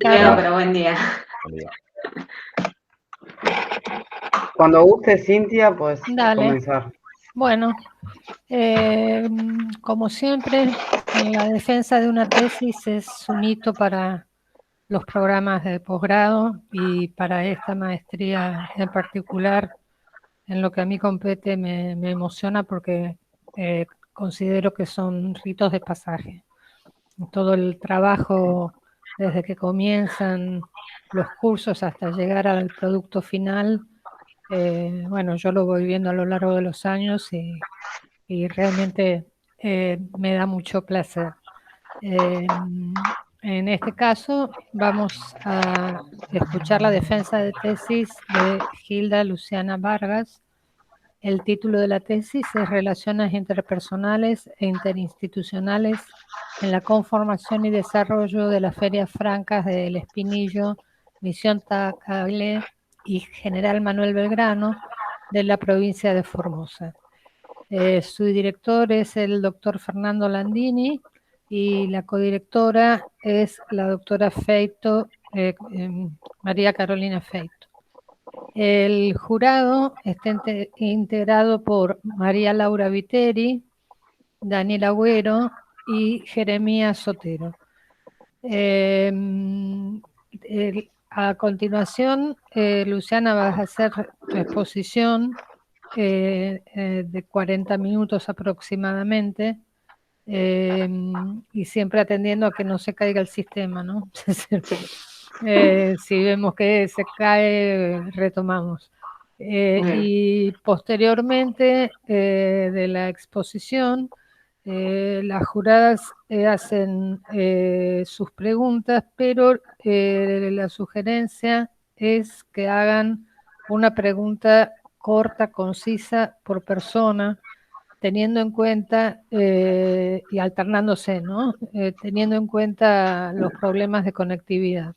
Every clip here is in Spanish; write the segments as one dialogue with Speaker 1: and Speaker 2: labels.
Speaker 1: Leo,
Speaker 2: Carlos.
Speaker 1: pero buen día.
Speaker 3: Buen día.
Speaker 4: Cuando guste, Cintia, pues
Speaker 2: Dale.
Speaker 4: comenzar.
Speaker 2: Bueno, como siempre, la defensa de una tesis es un hito para los programas de posgrado y para esta maestría en particular, en lo que a mí compete, me emociona porque considero que son ritos de pasaje. Todo el trabajo desde que comienzan los cursos hasta llegar al producto final, bueno, yo lo voy viendo a lo largo de los años y realmente me da mucho placer. En este caso vamos a escuchar la defensa de tesis de Gilda Luciana Vargas. El título de la tesis es Relaciones interpersonales e interinstitucionales en la conformación y desarrollo de las ferias francas de El Espinillo, Misión Tacaglé y General Manuel Belgrano de la provincia de Formosa. Su director es el doctor Fernando Landini y la codirectora es la doctora Feito, María Carolina Feito. El jurado está integrado por María Laura Viteri, Daniel Agüero y Jeremías Sotero. A continuación, Luciana va a hacer su exposición de 40 minutos aproximadamente, y siempre atendiendo a que no se caiga el sistema, ¿no? Si vemos que se cae, retomamos. Y posteriormente de la exposición, las juradas hacen sus preguntas, pero la sugerencia es que hagan una pregunta corta, concisa por persona, teniendo en cuenta y alternándose, ¿no? Teniendo en cuenta los problemas de conectividad.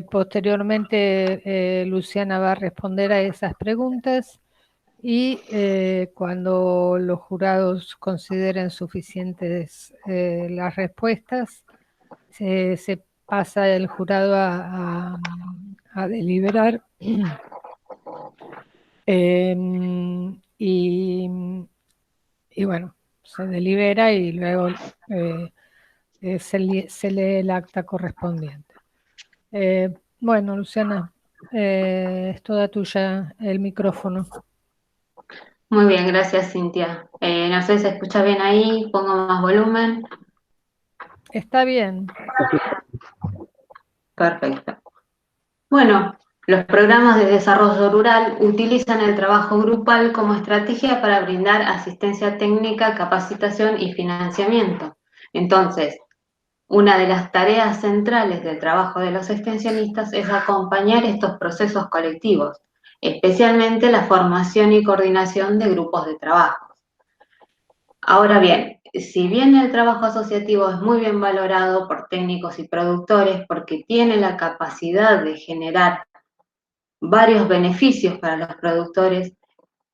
Speaker 2: Posteriormente, Luciana va a responder a esas preguntas y cuando los jurados consideren suficientes las respuestas, se pasa el jurado a deliberar. Y bueno, se delibera y luego se lee el acta correspondiente. Bueno, Luciana, es toda tuya el micrófono.
Speaker 1: Muy bien, gracias, Cintia. No sé si se escucha bien ahí, pongo más volumen.
Speaker 2: Está bien.
Speaker 1: Perfecto. Bueno, los programas de desarrollo rural utilizan el trabajo grupal como estrategia para brindar asistencia técnica, capacitación y financiamiento. Entonces, una de las tareas centrales del trabajo de los extensionistas es acompañar estos procesos colectivos, especialmente la formación y coordinación de grupos de trabajo. Ahora bien, si bien el trabajo asociativo es muy bien valorado por técnicos y productores porque tiene la capacidad de generar varios beneficios para los productores,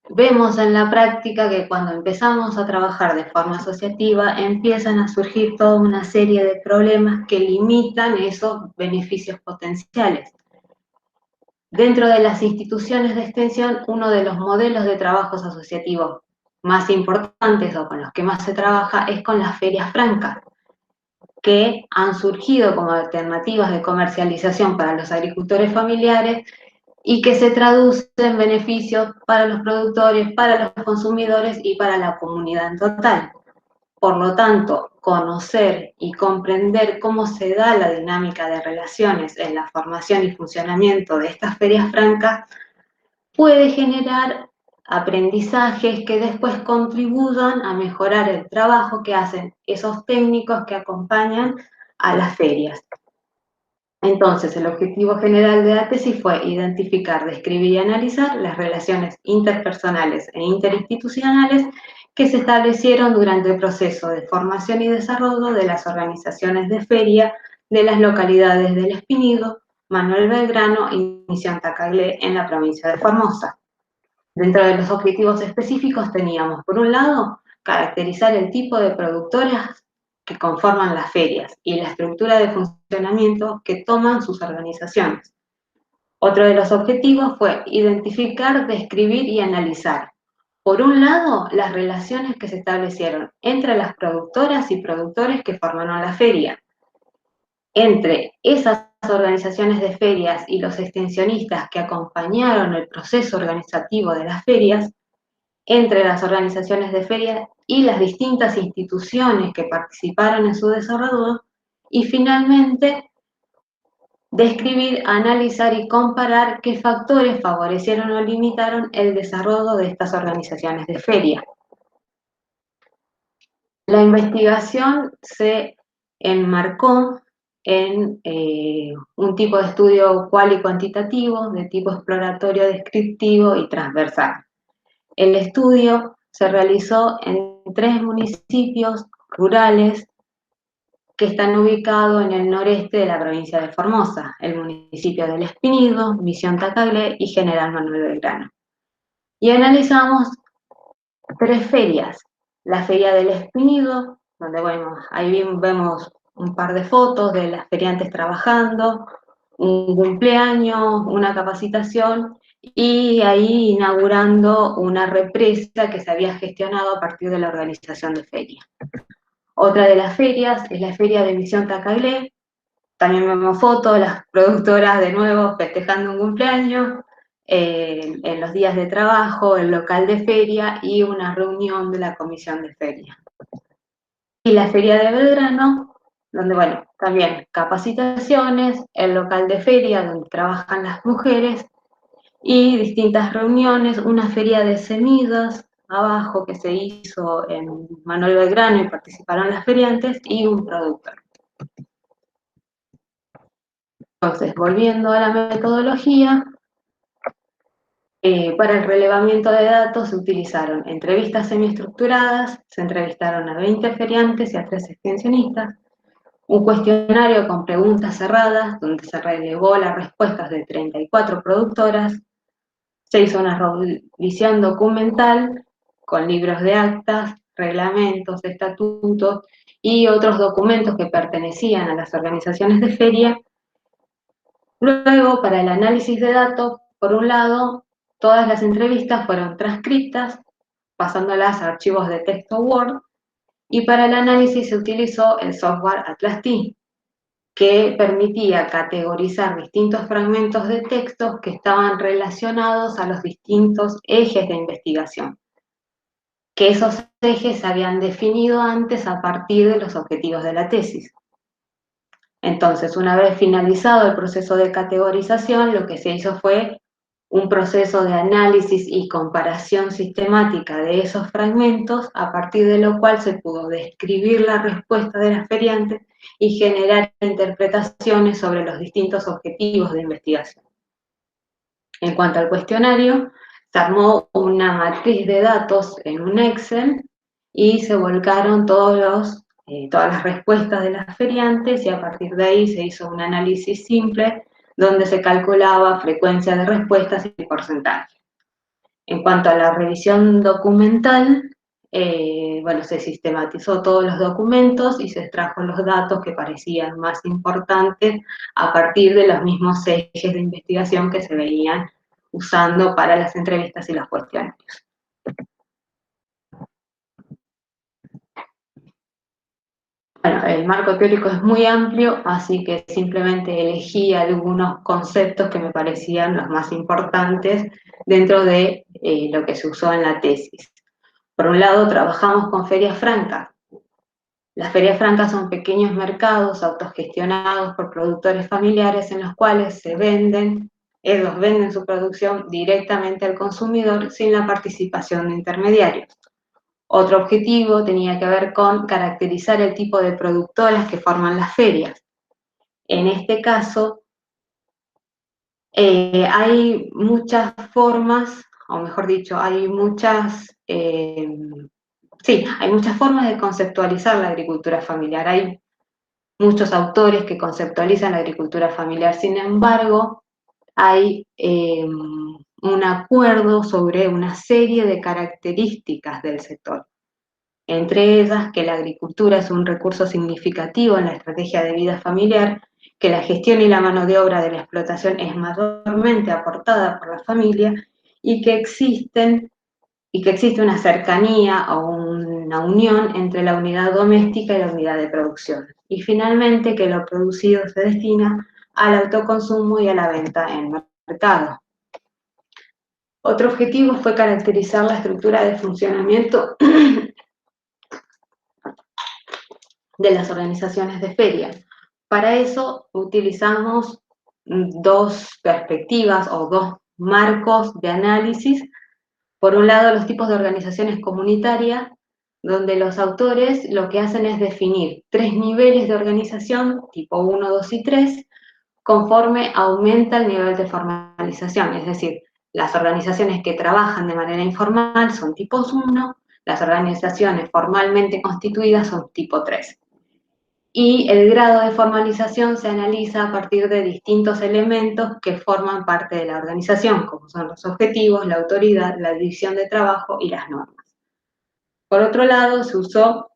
Speaker 1: vemos en la práctica que cuando empezamos a trabajar de forma asociativa empiezan a surgir toda una serie de problemas que limitan esos beneficios potenciales. Dentro de las instituciones de extensión, uno de los modelos de trabajos asociativos más importantes o con los que más se trabaja es con las ferias francas, que han surgido como alternativas de comercialización para los agricultores familiares y que se traduce en beneficios para los productores, para los consumidores y para la comunidad en total. Por lo tanto, conocer y comprender cómo se da la dinámica de relaciones en la formación y funcionamiento de estas ferias francas puede generar aprendizajes que después contribuyan a mejorar el trabajo que hacen esos técnicos que acompañan a las ferias. Entonces, el objetivo general de la tesis fue identificar, describir y analizar las relaciones interpersonales e interinstitucionales que se establecieron durante el proceso de formación y desarrollo de las organizaciones de feria de las localidades del Espinillo, Manuel Belgrano y Misión Tacaglé en la provincia de Formosa. Dentro de los objetivos específicos teníamos, por un lado, caracterizar el tipo de productoras que conforman las ferias y la estructura de funcionamiento que toman sus organizaciones. Otro de los objetivos fue identificar, describir y analizar, por un lado, las relaciones que se establecieron entre las productoras y productores que formaron la feria, entre esas organizaciones de ferias y los extensionistas que acompañaron el proceso organizativo de las ferias, entre las organizaciones de ferias y las distintas instituciones que participaron en su desarrollo, y finalmente describir, analizar y comparar qué factores favorecieron o limitaron el desarrollo de estas organizaciones de feria. La investigación se enmarcó en un tipo de estudio cual y cuantitativo, de tipo exploratorio, descriptivo y transversal. El estudio se realizó en 3 municipios rurales que están ubicados en el noreste de la provincia de Formosa, el municipio del Espinido, Misión Tacaglé y General Manuel Belgrano. Y analizamos 3 ferias. La Feria del Espinido, donde bueno, ahí vemos un par de fotos de las feriantes trabajando, un cumpleaños, una capacitación y ahí inaugurando una represa que se había gestionado a partir de la organización de feria. Otra de las ferias es la Feria de Misión Tacaglé. También vemos fotos, las productoras de nuevo festejando un cumpleaños, en los días de trabajo, el local de feria y una reunión de la comisión de feria. Y la Feria de Belgrano, donde, bueno, también capacitaciones, el local de feria donde trabajan las mujeres y distintas reuniones, una feria de semillas abajo que se hizo en Manuel Belgrano y participaron las feriantes y un productor. Entonces, volviendo a la metodología, para el relevamiento de datos se utilizaron entrevistas semiestructuradas, se entrevistaron a 20 feriantes y a 3 extensionistas, un cuestionario con preguntas cerradas, donde se relevó las respuestas de 34 productoras, se hizo una revisión documental con libros de actas, reglamentos, estatutos y otros documentos que pertenecían a las organizaciones de feria. Luego, para el análisis de datos, por un lado, todas las entrevistas fueron transcritas, pasándolas a archivos de texto Word, y para el análisis se utilizó el software Atlas-T, que permitía categorizar distintos fragmentos de textos que estaban relacionados a los distintos ejes de investigación, que esos ejes se habían definido antes a partir de los objetivos de la tesis. Entonces, una vez finalizado el proceso de categorización, lo que se hizo fue un proceso de análisis y comparación sistemática de esos fragmentos, a partir de lo cual se pudo describir la respuesta de las feriantes y generar interpretaciones sobre los distintos objetivos de investigación. En cuanto al cuestionario, se armó una matriz de datos en un Excel y se volcaron todas las respuestas de las feriantes y a partir de ahí se hizo un análisis simple donde se calculaba frecuencia de respuestas y porcentaje. En cuanto a la revisión documental, bueno, se sistematizó todos los documentos y se extrajo los datos que parecían más importantes a partir de los mismos ejes de investigación que se venían usando para las entrevistas y los cuestionarios. Bueno, el marco teórico es muy amplio, así que simplemente elegí algunos conceptos que me parecían los más importantes dentro de lo que se usó en la tesis. Por un lado, trabajamos con ferias francas. Las ferias francas son pequeños mercados autogestionados por productores familiares en los cuales ellos venden su producción directamente al consumidor sin la participación de intermediarios. Otro objetivo tenía que ver con caracterizar el tipo de productoras que forman las ferias. En este caso, hay muchas formas, o mejor dicho, hay muchas formas de conceptualizar la agricultura familiar. Hay muchos autores que conceptualizan la agricultura familiar, sin embargo, hay un acuerdo sobre una serie de características del sector. entre ellas que la agricultura es un recurso significativo en la estrategia de vida familiar, que la gestión y la mano de obra de la explotación es mayormente aportada por la familia y que existe una cercanía o una unión entre la unidad doméstica y la unidad de producción. Y finalmente que lo producido se destina al autoconsumo y a la venta en mercado. Otro objetivo fue caracterizar la estructura de funcionamiento de las organizaciones de feria. Para eso utilizamos dos perspectivas o dos marcos de análisis. Por un lado, los tipos de organizaciones comunitarias, donde los autores lo que hacen es definir 3 niveles de organización, tipo 1, 2 y 3, conforme aumenta el nivel de formalización, es decir, las organizaciones que trabajan de manera informal son tipos 1, las organizaciones formalmente constituidas son tipo 3. Y el grado de formalización se analiza a partir de distintos elementos que forman parte de la organización, como son los objetivos, la autoridad, la división de trabajo y las normas. Por otro lado, se usó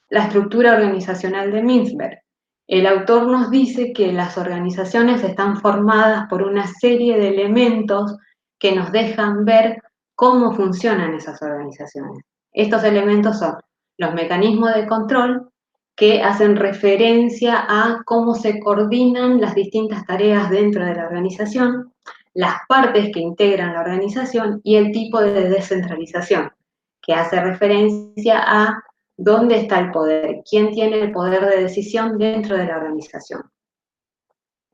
Speaker 1: la estructura organizacional de Mintzberg. El autor nos dice que las organizaciones están formadas por una serie de elementos que nos dejan ver cómo funcionan esas organizaciones. Estos elementos son los mecanismos de control, que hacen referencia a cómo se coordinan las distintas tareas dentro de la organización, las partes que integran la organización y el tipo de descentralización, que hace referencia a dónde está el poder, quién tiene el poder de decisión dentro de la organización.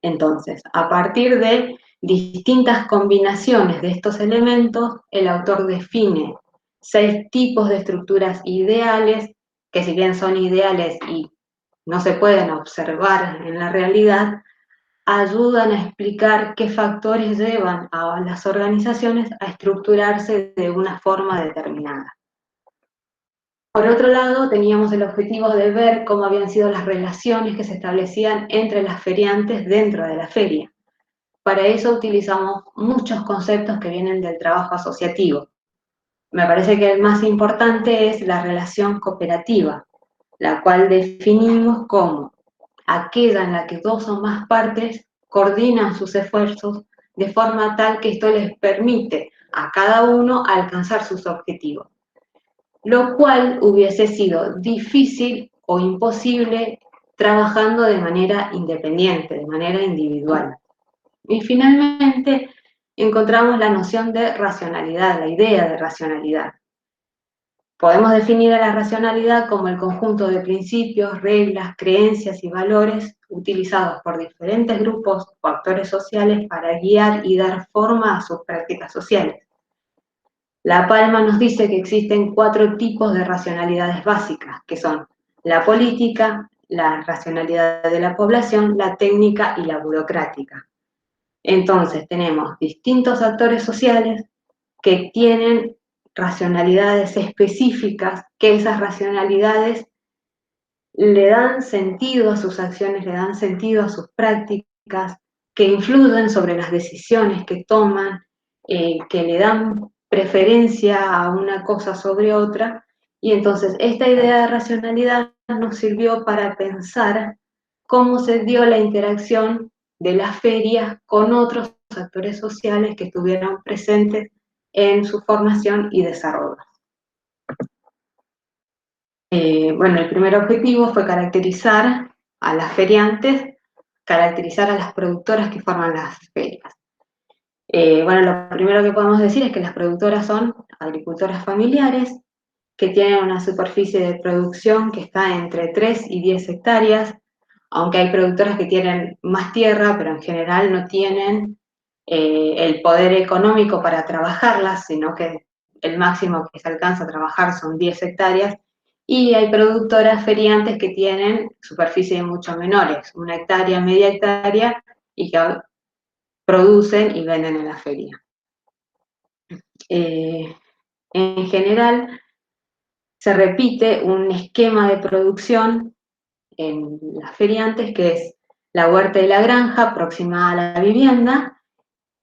Speaker 1: Entonces, a partir de distintas combinaciones de estos elementos, el autor define 6 tipos de estructuras ideales, que si bien son ideales y no se pueden observar en la realidad, ayudan a explicar qué factores llevan a las organizaciones a estructurarse de una forma determinada. Por otro lado, teníamos el objetivo de ver cómo habían sido las relaciones que se establecían entre las feriantes dentro de la feria. Para eso utilizamos muchos conceptos que vienen del trabajo asociativo. Me parece que el más importante es la relación cooperativa, la cual definimos como aquella en la que 2 o más partes coordinan sus esfuerzos de forma tal que esto les permite a cada uno alcanzar sus objetivos, lo cual hubiese sido difícil o imposible trabajando de manera independiente, de manera individual. Y finalmente encontramos la noción de racionalidad, la idea de racionalidad. Podemos definir a la racionalidad como el conjunto de principios, reglas, creencias y valores utilizados por diferentes grupos o actores sociales para guiar y dar forma a sus prácticas sociales. La Palma nos dice que existen 4 tipos de racionalidades básicas, que son la política, la racionalidad de la población, la técnica y la burocrática. Entonces tenemos distintos actores sociales que tienen racionalidades específicas, que esas racionalidades le dan sentido a sus acciones, le dan sentido a sus prácticas, que influyen sobre las decisiones que toman, que le dan preferencia a una cosa sobre otra, y entonces esta idea de racionalidad nos sirvió para pensar cómo se dio la interacción de las ferias con otros actores sociales que estuvieron presentes en su formación y desarrollo. Bueno, el primer objetivo fue caracterizar a las feriantes, caracterizar a las productoras que forman las ferias. Bueno, lo primero que podemos decir es que las productoras son agricultoras familiares que tienen una superficie de producción que está entre 3 y 10 hectáreas, aunque hay productoras que tienen más tierra, pero en general no tienen el poder económico para trabajarlas, sino que el máximo que se alcanza a trabajar son 10 hectáreas, y hay productoras feriantes que tienen superficies mucho menores, 1 hectárea, media hectárea, y que producen y venden en la feria. En general, se repite un esquema de producción en las feriantes, que es la huerta y la granja próxima a la vivienda,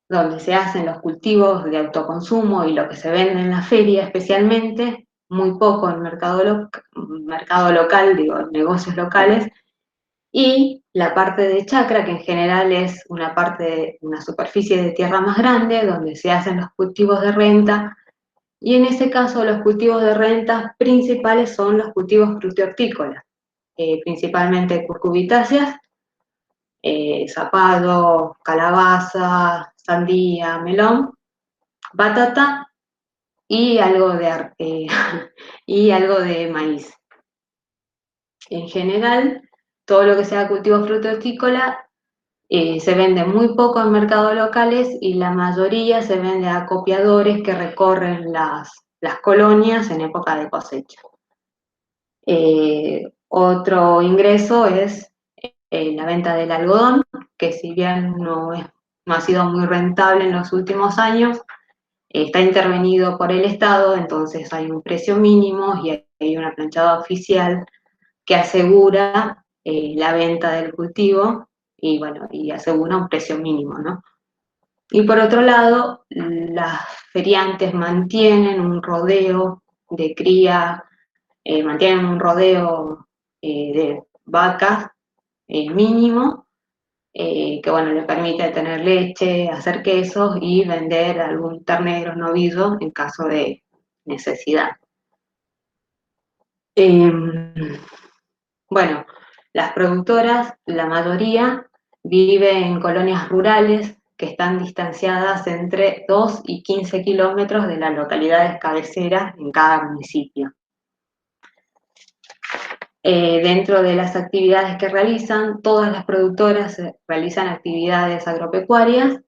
Speaker 1: donde se hacen los cultivos de autoconsumo y lo que se vende en la feria especialmente, muy poco en mercado local, digo, negocios locales, y la parte de chacra, que en general es una superficie de tierra más grande, donde se hacen los cultivos de renta, y en ese caso los cultivos de renta principales son los cultivos frutihortícolas, principalmente curcubitáceas, zapallo, calabaza, sandía, melón, batata y algo y algo de maíz. En general, todo lo que sea cultivo frutícola se vende muy poco en mercados locales y la mayoría se vende a acopiadores que recorren las colonias en época de cosecha. Otro ingreso es la venta del algodón, que si bien no ha sido muy rentable en los últimos años, está intervenido por el Estado, entonces hay un precio mínimo y hay una planchada oficial que asegura la venta del cultivo y, bueno, y asegura un precio mínimo, ¿no? Y por otro lado, las feriantes mantienen un rodeo de cría, mantienen un rodeo de vacas mínimo, que bueno, le permite tener leche, hacer quesos y vender algún ternero, novillo en caso de necesidad. Bueno, las productoras, la mayoría, vive en colonias rurales que están distanciadas entre 2 y 15 kilómetros de las localidades cabeceras en cada municipio. Dentro de las actividades que realizan, todas las productoras realizan actividades agropecuarias.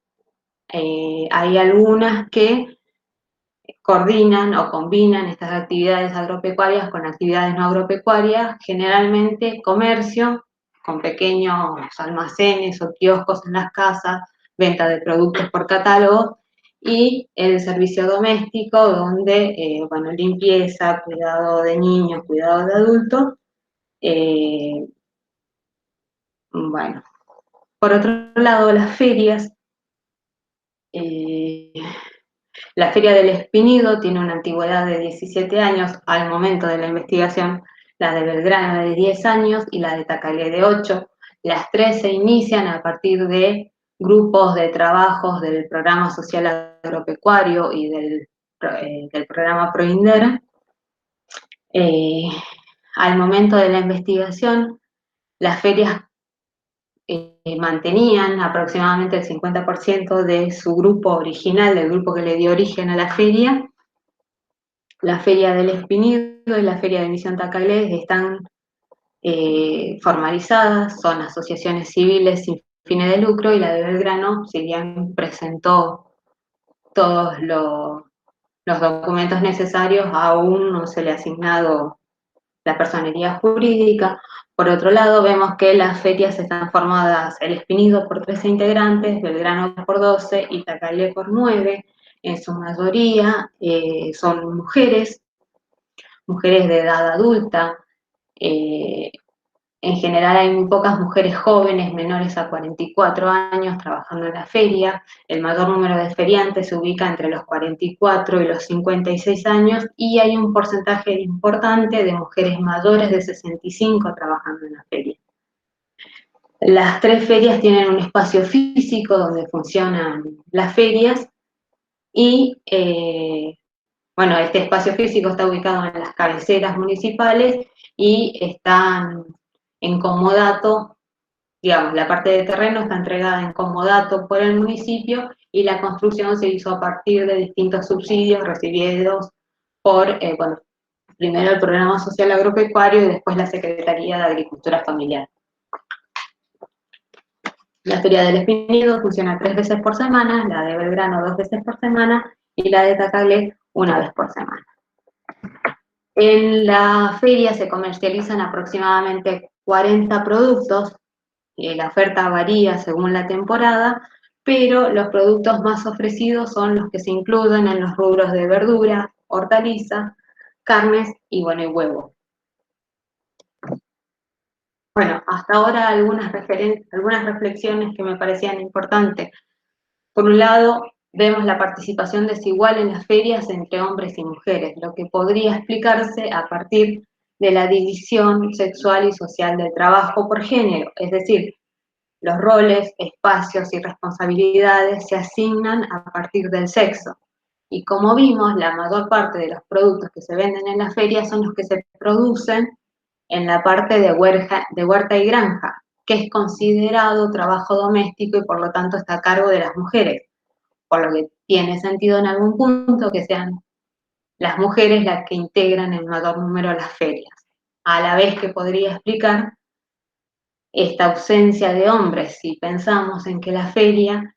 Speaker 1: Hay algunas que coordinan o combinan estas actividades agropecuarias con actividades no agropecuarias, generalmente comercio, con pequeños almacenes o kioscos en las casas, venta de productos por catálogo, y el servicio doméstico, donde, bueno, limpieza, cuidado de niños, cuidado de adultos. Bueno, por otro lado, las ferias. La Feria del Espinido tiene una antigüedad de 17 años al momento de la investigación, la de Belgrano de 10 años y la de Tacalé de 8. Las tres se inician a partir de grupos de trabajos del Programa Social Agropecuario y del programa PROINDER. Al momento de la investigación, las ferias mantenían aproximadamente el 50% de su grupo original, del grupo que le dio origen a la feria. La Feria del Espinido y la Feria de Misión Tacalé están formalizadas, son asociaciones civiles sin fines de lucro, y la de Belgrano, si bien presentó todos los documentos necesarios, aún no se le ha asignado la personería jurídica. Por otro lado, vemos que las ferias están formadas, el Espinido por 13 integrantes, Belgrano por 12 y Tacalé por 9. En su mayoría son mujeres de edad adulta. En general hay muy pocas mujeres jóvenes menores a 44 años trabajando en la feria. El mayor número de feriantes se ubica entre los 44 y los 56 años, y hay un porcentaje importante de mujeres mayores de 65 trabajando en la feria. Las tres ferias tienen un espacio físico donde funcionan las ferias y bueno, este espacio físico está ubicado en las cabeceras municipales y están en comodato, digamos, la parte de terreno está entregada en comodato por el municipio y la construcción se hizo a partir de distintos subsidios recibidos por, bueno, primero el Programa Social Agropecuario y después la Secretaría de Agricultura Familiar. La Feria del Espinido funciona 3 veces por semana, la de Belgrano 2 veces por semana y la de Tacalé 1 vez por semana. En la feria se comercializan aproximadamente 40 productos, la oferta varía según la temporada, pero los productos más ofrecidos son los que se incluyen en los rubros de verdura, hortalizas, carnes y, bueno, y huevo. Bueno, hasta ahora algunas reflexiones que me parecían importantes. Por un lado, vemos la participación desigual en las ferias entre hombres y mujeres, lo que podría explicarse a partir de la división sexual y social del trabajo por género, es decir, los roles, espacios y responsabilidades se asignan a partir del sexo. Y como vimos, la mayor parte de los productos que se venden en las ferias son los que se producen en la parte de huerta y granja, que es considerado trabajo doméstico y por lo tanto está a cargo de las mujeres, por lo que tiene sentido en algún punto que sean las mujeres las que integran el mayor número de las ferias, a la vez que podría explicar esta ausencia de hombres si pensamos en que la feria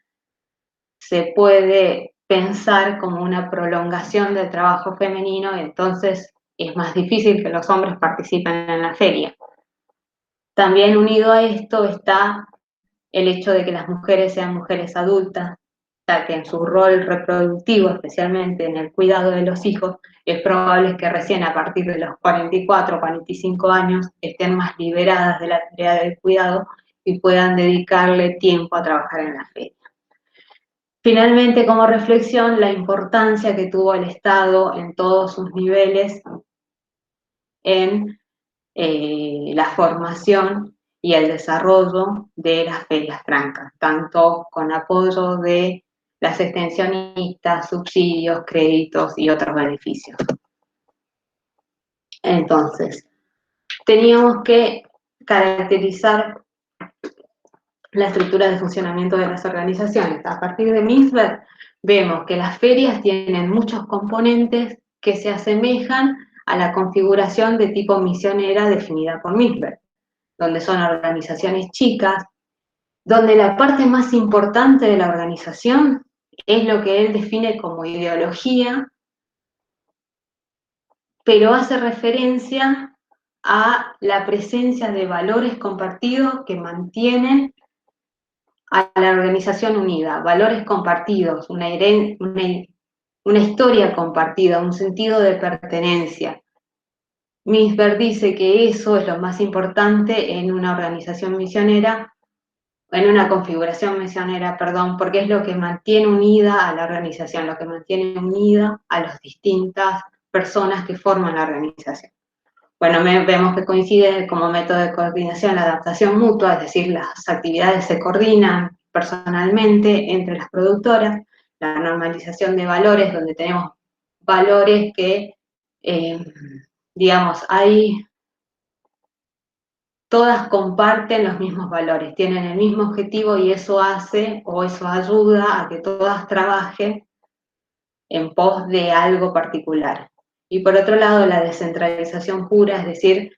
Speaker 1: se puede pensar como una prolongación del trabajo femenino, entonces es más difícil que los hombres participen en la feria. También unido a esto está el hecho de que las mujeres sean mujeres adultas, ya que en su rol reproductivo, especialmente en el cuidado de los hijos, es probable que recién a partir de los 44 o 45 años estén más liberadas de la tarea del cuidado y puedan dedicarle tiempo a trabajar en la feria. Finalmente, como reflexión, la importancia que tuvo el Estado en todos sus niveles en la formación y el desarrollo de las ferias francas, tanto con apoyo de las extensionistas, subsidios, créditos y otros beneficios. Entonces, teníamos que caracterizar la estructura de funcionamiento de las organizaciones. A partir de Misberg, vemos que las ferias tienen muchos componentes que se asemejan a la configuración de tipo misionera definida por Misberg, donde son organizaciones chicas, donde la parte más importante de la organización es lo que él define como ideología, pero hace referencia a la presencia de valores compartidos que mantienen a la organización unida, valores compartidos, una historia compartida, un sentido de pertenencia. Misberg dice que eso es lo más importante en una organización misionera, en una configuración misionera, perdón, porque es lo que mantiene unida a la organización, lo que mantiene unida a las distintas personas que forman la organización. Bueno, vemos que coincide como método de coordinación la adaptación mutua, es decir, las actividades se coordinan personalmente entre las productoras, la normalización de valores, donde tenemos valores que, digamos, todas comparten los mismos valores, tienen el mismo objetivo y eso hace o eso ayuda a que todas trabajen en pos de algo particular. Y por otro lado, la descentralización pura, es decir,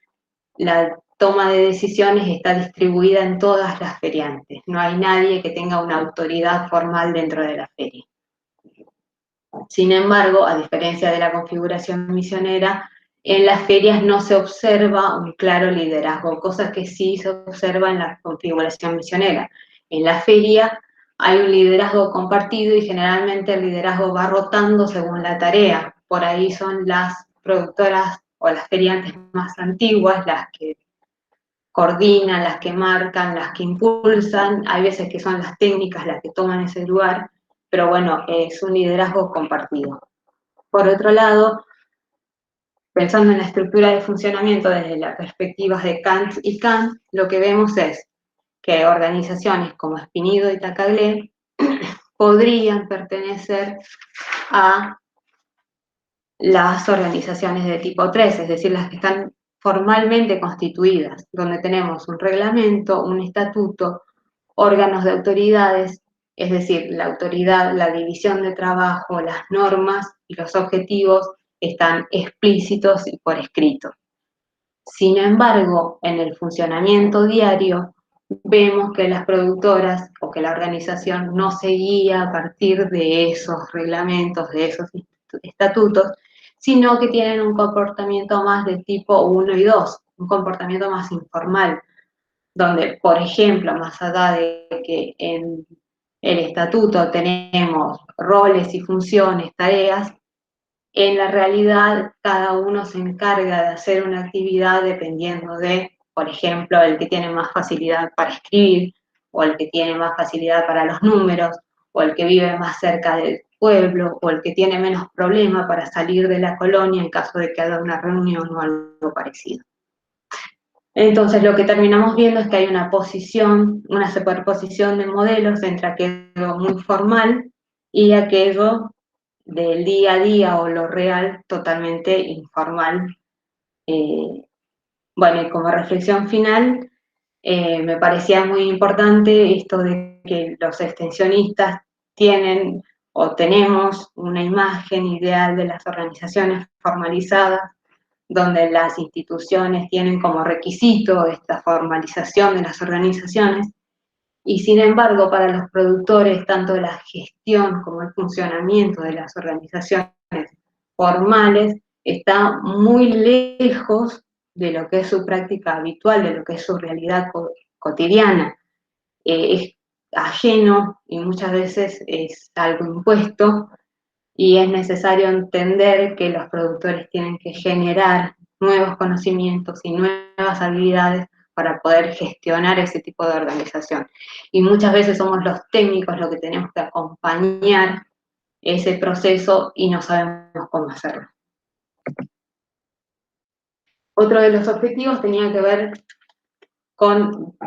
Speaker 1: la toma de decisiones está distribuida en todas las feriantes. No hay nadie que tenga una autoridad formal dentro de la feria. Sin embargo, a diferencia de la configuración misionera, en las ferias no se observa un claro liderazgo, cosa que sí se observa en la configuración misionera. En la feria hay un liderazgo compartido y generalmente el liderazgo va rotando según la tarea. Por ahí son las productoras o las feriantes más antiguas las que coordinan, las que marcan, las que impulsan, hay veces que son las técnicas las que toman ese lugar, pero bueno, es un liderazgo compartido. Por otro lado, pensando en la estructura de funcionamiento desde las perspectivas de Kant y Kant, lo que vemos es que organizaciones como Spinido y Tacaglé podrían pertenecer a las organizaciones de tipo 3, es decir, las que están formalmente constituidas, donde tenemos un reglamento, un estatuto, órganos de autoridades, es decir, la autoridad, la división de trabajo, las normas y los objetivos están explícitos y por escrito. Sin embargo, en el funcionamiento diario, vemos que las productoras o que la organización no se guía a partir de esos reglamentos, de esos estatutos, sino que tienen un comportamiento más de tipo 1 y 2, un comportamiento más informal, donde, por ejemplo, más allá de que en el estatuto tenemos roles y funciones, tareas, en la realidad cada uno se encarga de hacer una actividad dependiendo de, por ejemplo, el que tiene más facilidad para escribir, o el que tiene más facilidad para los números, o el que vive más cerca del pueblo, o el que tiene menos problema para salir de la colonia en caso de que haya una reunión o algo parecido. Entonces lo que terminamos viendo es que hay una superposición de modelos entre aquello muy formal y aquello del día a día o lo real totalmente informal. Bueno, y como reflexión final, me parecía muy importante esto de que los extensionistas tienen o tenemos una imagen ideal de las organizaciones formalizadas, donde las instituciones tienen como requisito esta formalización de las organizaciones, y sin embargo para los productores tanto la gestión como el funcionamiento de las organizaciones formales está muy lejos de lo que es su práctica habitual, de lo que es su realidad cotidiana. Es ajeno y muchas veces es algo impuesto, y es necesario entender que los productores tienen que generar nuevos conocimientos y nuevas habilidades para poder gestionar ese tipo de organización. Y muchas veces somos los técnicos los que tenemos que acompañar ese proceso y no sabemos cómo hacerlo. Otro de los objetivos tenía que ver con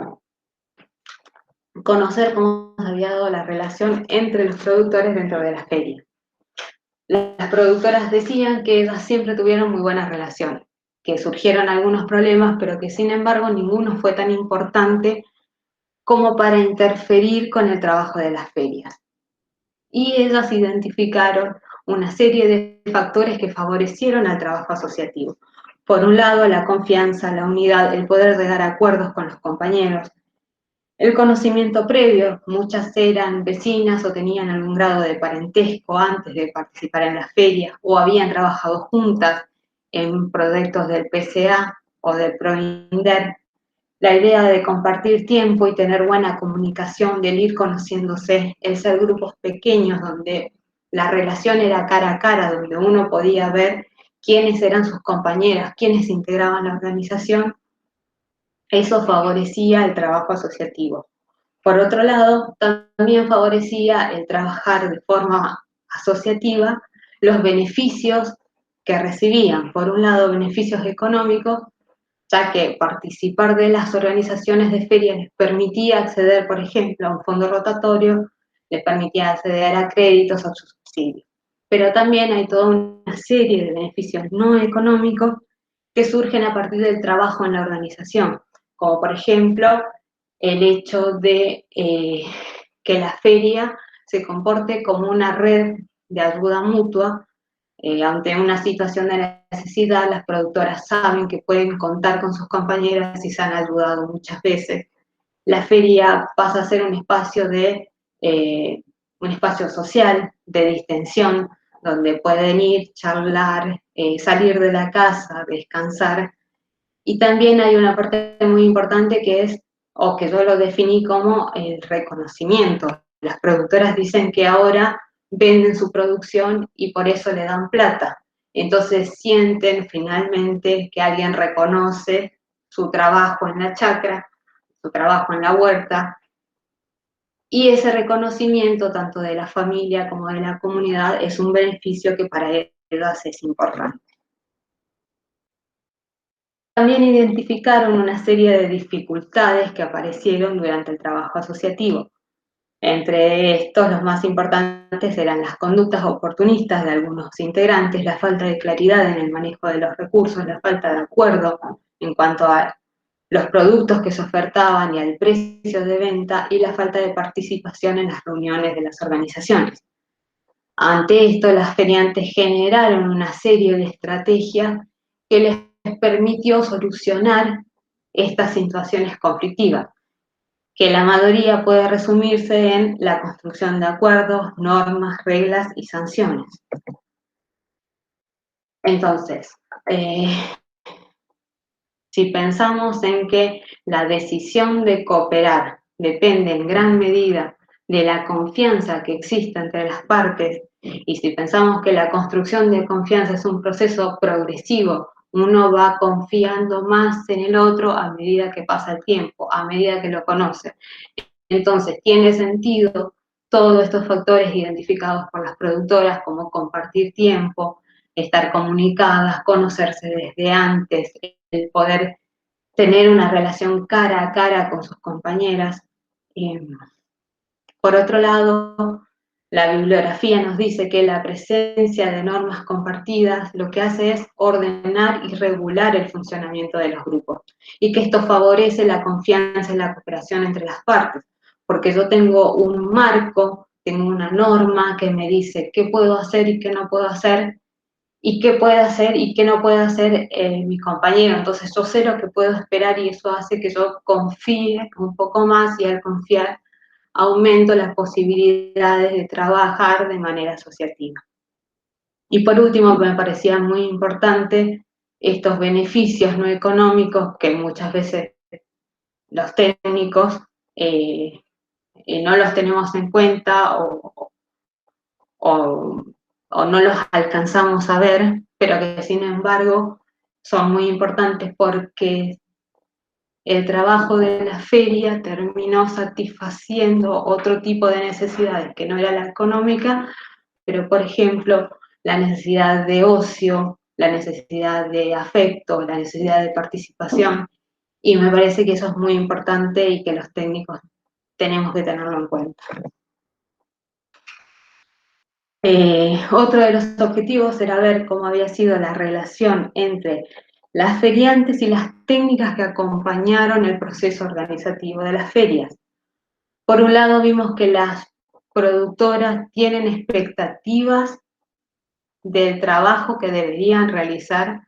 Speaker 1: conocer cómo se había dado la relación entre los productores dentro de la feria. Las productoras decían que ellas siempre tuvieron muy buena relación, que surgieron algunos problemas, pero que sin embargo ninguno fue tan importante como para interferir con el trabajo de las ferias. Y ellas identificaron una serie de factores que favorecieron al trabajo asociativo. Por un lado, la confianza, la unidad, el poder llegar a acuerdos con los compañeros, el conocimiento previo. Muchas eran vecinas o tenían algún grado de parentesco antes de participar en las ferias, o habían trabajado juntas en proyectos del PCA o del PROINDER. La idea de compartir tiempo y tener buena comunicación, del ir conociéndose, el ser grupos pequeños donde la relación era cara a cara, donde uno podía ver quiénes eran sus compañeras, quiénes integraban la organización, eso favorecía el trabajo asociativo. Por otro lado, también favorecía el trabajar de forma asociativa los beneficios que recibían. Por un lado, beneficios económicos, ya que participar de las organizaciones de ferias les permitía acceder, por ejemplo, a un fondo rotatorio, les permitía acceder a créditos o subsidios. Pero también hay toda una serie de beneficios no económicos que surgen a partir del trabajo en la organización, como por ejemplo el hecho de que la feria se comporte como una red de ayuda mutua. Ante una situación de necesidad, las productoras saben que pueden contar con sus compañeras y se han ayudado muchas veces. La feria pasa a ser un espacio social, de distensión, donde pueden ir, charlar, salir de la casa, descansar. Y también hay una parte muy importante que es, o que yo lo definí como el reconocimiento. Las productoras dicen que ahora venden su producción y por eso le dan plata. Entonces sienten finalmente que alguien reconoce su trabajo en la chacra, su trabajo en la huerta, y ese reconocimiento tanto de la familia como de la comunidad es un beneficio que para ellas es importante. También identificaron una serie de dificultades que aparecieron durante el trabajo asociativo. Entre estos, los más importantes eran las conductas oportunistas de algunos integrantes, la falta de claridad en el manejo de los recursos, la falta de acuerdo en cuanto a los productos que se ofertaban y al precio de venta, y la falta de participación en las reuniones de las organizaciones. Ante esto, las feriantes generaron una serie de estrategias que les permitió solucionar estas situaciones conflictivas, que la mayoría puede resumirse en la construcción de acuerdos, normas, reglas y sanciones. Entonces, si pensamos en que la decisión de cooperar depende en gran medida de la confianza que existe entre las partes, y si pensamos que la construcción de confianza es un proceso progresivo, uno va confiando más en el otro a medida que pasa el tiempo, a medida que lo conoce. Entonces, tiene sentido todos estos factores identificados por las productoras, como compartir tiempo, estar comunicadas, conocerse desde antes, el poder tener una relación cara a cara con sus compañeras. Por otro lado, la bibliografía nos dice que la presencia de normas compartidas lo que hace es ordenar y regular el funcionamiento de los grupos, y que esto favorece la confianza y la cooperación entre las partes, porque yo tengo un marco, tengo una norma que me dice qué puedo hacer y qué no puedo hacer, y qué puede hacer y qué no puede hacer mi compañero. Entonces yo sé lo que puedo esperar y eso hace que yo confíe un poco más, y al confiar aumento las posibilidades de trabajar de manera asociativa. Y por último, me parecía muy importante estos beneficios no económicos que muchas veces los técnicos no los tenemos en cuenta o no los alcanzamos a ver, pero que sin embargo son muy importantes, porque el trabajo de la feria terminó satisfaciendo otro tipo de necesidades que no era la económica, pero por ejemplo la necesidad de ocio, la necesidad de afecto, la necesidad de participación, y me parece que eso es muy importante y que los técnicos tenemos que tenerlo en cuenta. Otro de los objetivos era ver cómo había sido la relación entre las feriantes y las técnicas que acompañaron el proceso organizativo de las ferias. Por un lado, vimos que las productoras tienen expectativas del trabajo que deberían realizar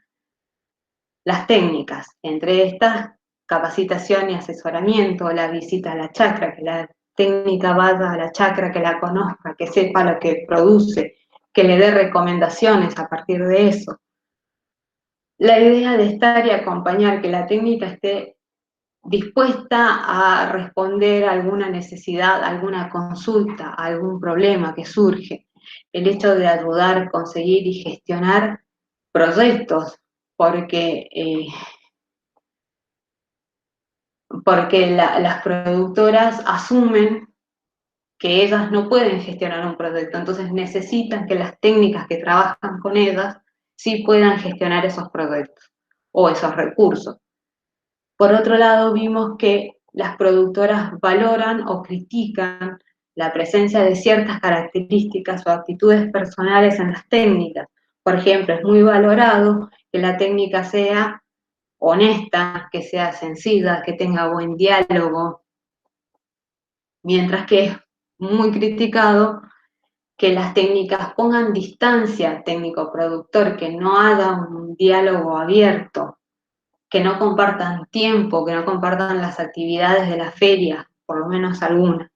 Speaker 1: las técnicas, entre estas capacitación y asesoramiento, la visita a la chacra, que la técnica vaya a la chacra, que la conozca, que sepa lo que produce, que le dé recomendaciones a partir de eso. La idea de estar y acompañar, que la técnica esté dispuesta a responder a alguna necesidad, alguna consulta, a algún problema que surge. El hecho de ayudar, conseguir y gestionar proyectos, porque las productoras asumen que ellas no pueden gestionar un proyecto, entonces necesitan que las técnicas que trabajan con ellas sí puedan gestionar esos proyectos o esos recursos. Por otro lado, vimos que las productoras valoran o critican la presencia de ciertas características o actitudes personales en las técnicas. Por ejemplo, es muy valorado que la técnica sea honesta, que sea sencilla, que tenga buen diálogo, mientras que es muy criticado que las técnicas pongan distancia técnico-productor, que no hagan un diálogo abierto, que no compartan tiempo, que no compartan las actividades de la feria, por lo menos algunas.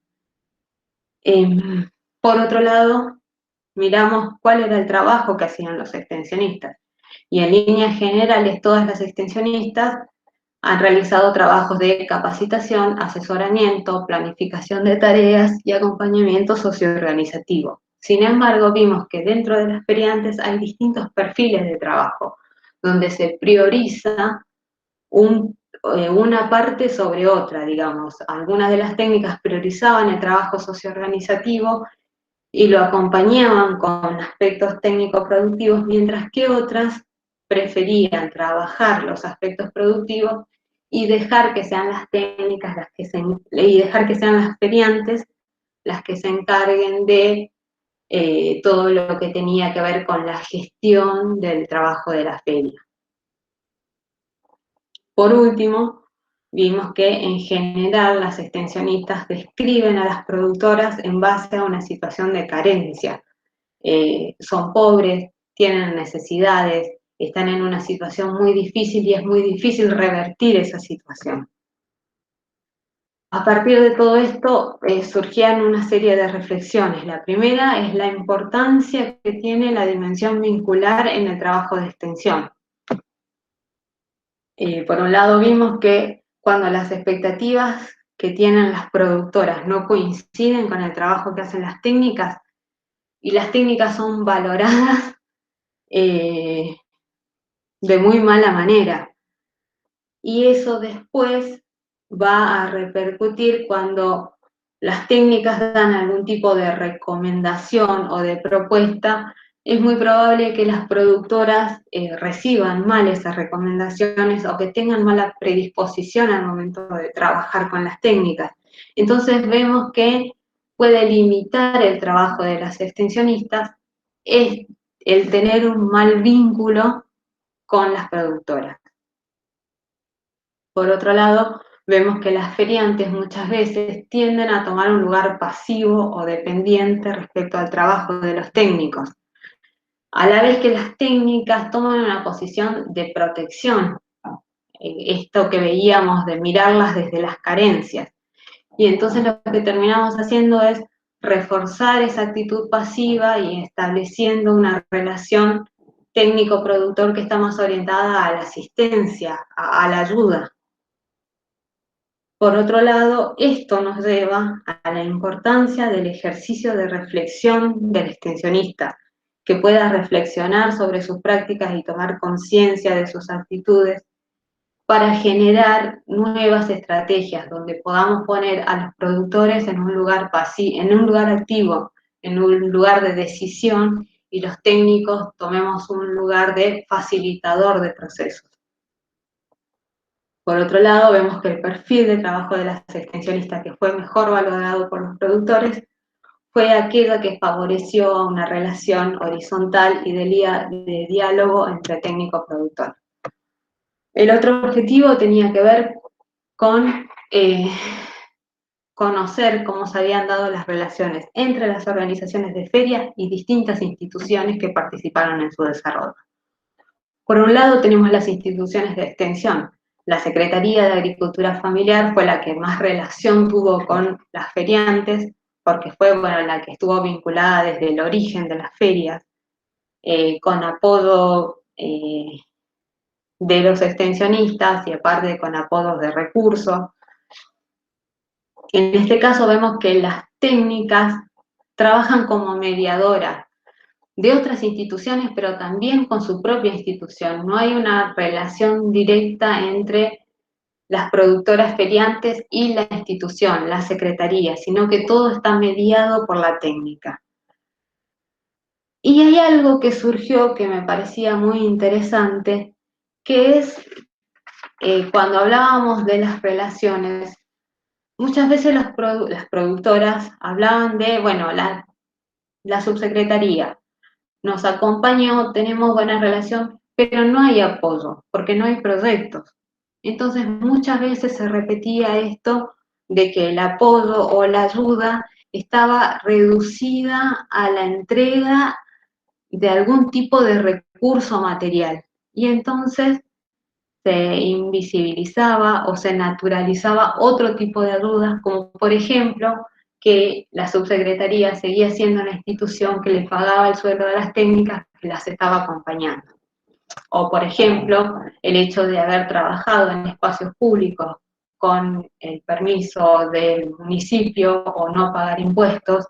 Speaker 1: Por otro lado, miramos cuál era el trabajo que hacían los extensionistas. Y en líneas generales, todas las extensionistas han realizado trabajos de capacitación, asesoramiento, planificación de tareas y acompañamiento socioorganizativo. Sin embargo, vimos que dentro de las feriantes hay distintos perfiles de trabajo, donde se prioriza una parte sobre otra, digamos. Algunas de las técnicas priorizaban el trabajo socioorganizativo y lo acompañaban con aspectos técnico-productivos, mientras que otras preferían trabajar los aspectos productivos y dejar que sean las técnicas y dejar que sean las feriantes las que se encarguen de todo lo que tenía que ver con la gestión del trabajo de la feria. Por último, vimos que en general las extensionistas describen a las productoras en base a una situación de carencia. Son pobres, tienen necesidades, están en una situación muy difícil y es muy difícil revertir esa situación. A partir de todo esto surgían una serie de reflexiones. La primera es la importancia que tiene la dimensión vincular en el trabajo de extensión. Por un lado vimos que cuando las expectativas que tienen las productoras no coinciden con el trabajo que hacen las técnicas, y las técnicas son valoradas de muy mala manera. Y eso después va a repercutir cuando las técnicas dan algún tipo de recomendación o de propuesta, es muy probable que las productoras reciban mal esas recomendaciones o que tengan mala predisposición al momento de trabajar con las técnicas. Entonces vemos que puede limitar el trabajo de las extensionistas es el tener un mal vínculo con las productoras. Por otro lado, vemos que las feriantes muchas veces tienden a tomar un lugar pasivo o dependiente respecto al trabajo de los técnicos, a la vez que las técnicas toman una posición de protección, esto que veíamos de mirarlas desde las carencias. Y entonces lo que terminamos haciendo es reforzar esa actitud pasiva y estableciendo una relación técnico-productor que está más orientada a la asistencia, a la ayuda. Por otro lado, esto nos lleva a la importancia del ejercicio de reflexión del extensionista, que pueda reflexionar sobre sus prácticas y tomar conciencia de sus actitudes para generar nuevas estrategias donde podamos poner a los productores en un lugar en un lugar activo, en un lugar de decisión, y los técnicos tomemos un lugar de facilitador de procesos. Por otro lado, vemos que el perfil de trabajo de las extensionistas que fue mejor valorado por los productores fue aquella que favoreció una relación horizontal y de diálogo entre técnico-productor. El otro objetivo tenía que ver con conocer cómo se habían dado las relaciones entre las organizaciones de ferias y distintas instituciones que participaron en su desarrollo. Por un lado tenemos las instituciones de extensión. La Secretaría de Agricultura Familiar fue la que más relación tuvo con las feriantes, porque fue la que estuvo vinculada desde el origen de las ferias, con apodo de los extensionistas y aparte con apodos de recursos. En este caso vemos que las técnicas trabajan como mediadoras de otras instituciones, pero también con su propia institución. No hay una relación directa entre las productoras feriantes y la institución, la secretaría, sino que todo está mediado por la técnica. Y hay algo que surgió que me parecía muy interesante, que es cuando hablábamos de las relaciones, muchas veces las productoras hablaban de, bueno, la subsecretaría nos acompañó, tenemos buena relación, pero no hay apoyo, porque no hay proyectos. Entonces muchas veces se repetía esto de que el apoyo o la ayuda estaba reducida a la entrega de algún tipo de recurso material. Y entonces se invisibilizaba o se naturalizaba otro tipo de ayudas, como por ejemplo que la subsecretaría seguía siendo una institución que le pagaba el sueldo de las técnicas que las estaba acompañando. O por ejemplo, el hecho de haber trabajado en espacios públicos con el permiso del municipio o no pagar impuestos,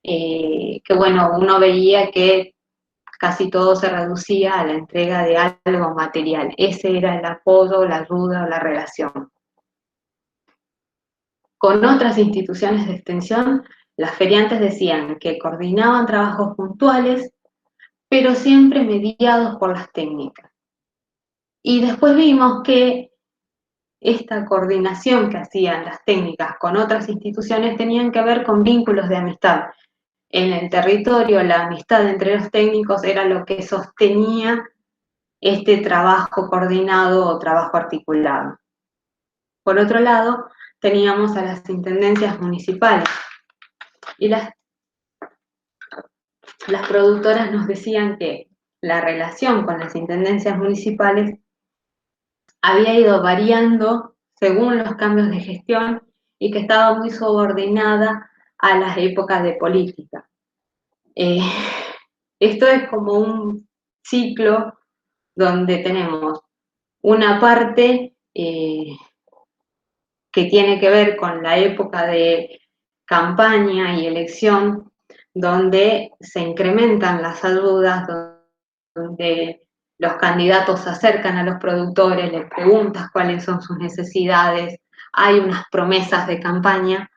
Speaker 1: que bueno, uno veía que casi todo se reducía a la entrega de algo material. Ese era el apoyo, la ayuda o la relación. Con otras instituciones de extensión, las feriantes decían que coordinaban trabajos puntuales, pero siempre mediados por las técnicas. Y después vimos que esta coordinación que hacían las técnicas con otras instituciones tenían que ver con vínculos de amistad. En el territorio, la amistad entre los técnicos era lo que sostenía este trabajo coordinado o trabajo articulado. Por otro lado, teníamos a las intendencias municipales y las productoras nos decían que la relación con las intendencias municipales había ido variando según los cambios de gestión y que estaba muy subordinada a las épocas de política. Esto es como un ciclo donde tenemos una parte que tiene que ver con la época de campaña y elección, donde se incrementan las ayudas, donde los candidatos se acercan a los productores, les preguntan cuáles son sus necesidades, hay unas promesas de campaña,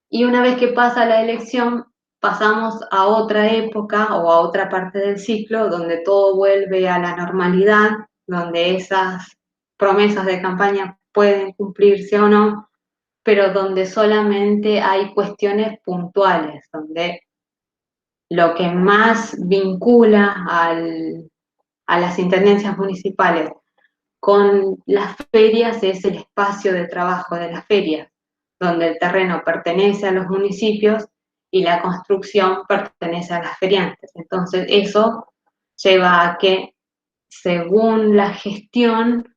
Speaker 1: Y una vez que pasa la elección, pasamos a otra época o a otra parte del ciclo donde todo vuelve a la normalidad, donde esas promesas de campaña pueden cumplirse o no, pero donde solamente hay cuestiones puntuales, donde lo que más vincula a las intendencias municipales con las ferias es el espacio de trabajo de las ferias, donde el terreno pertenece a los municipios y la construcción pertenece a las feriantes. Entonces eso lleva a que según la gestión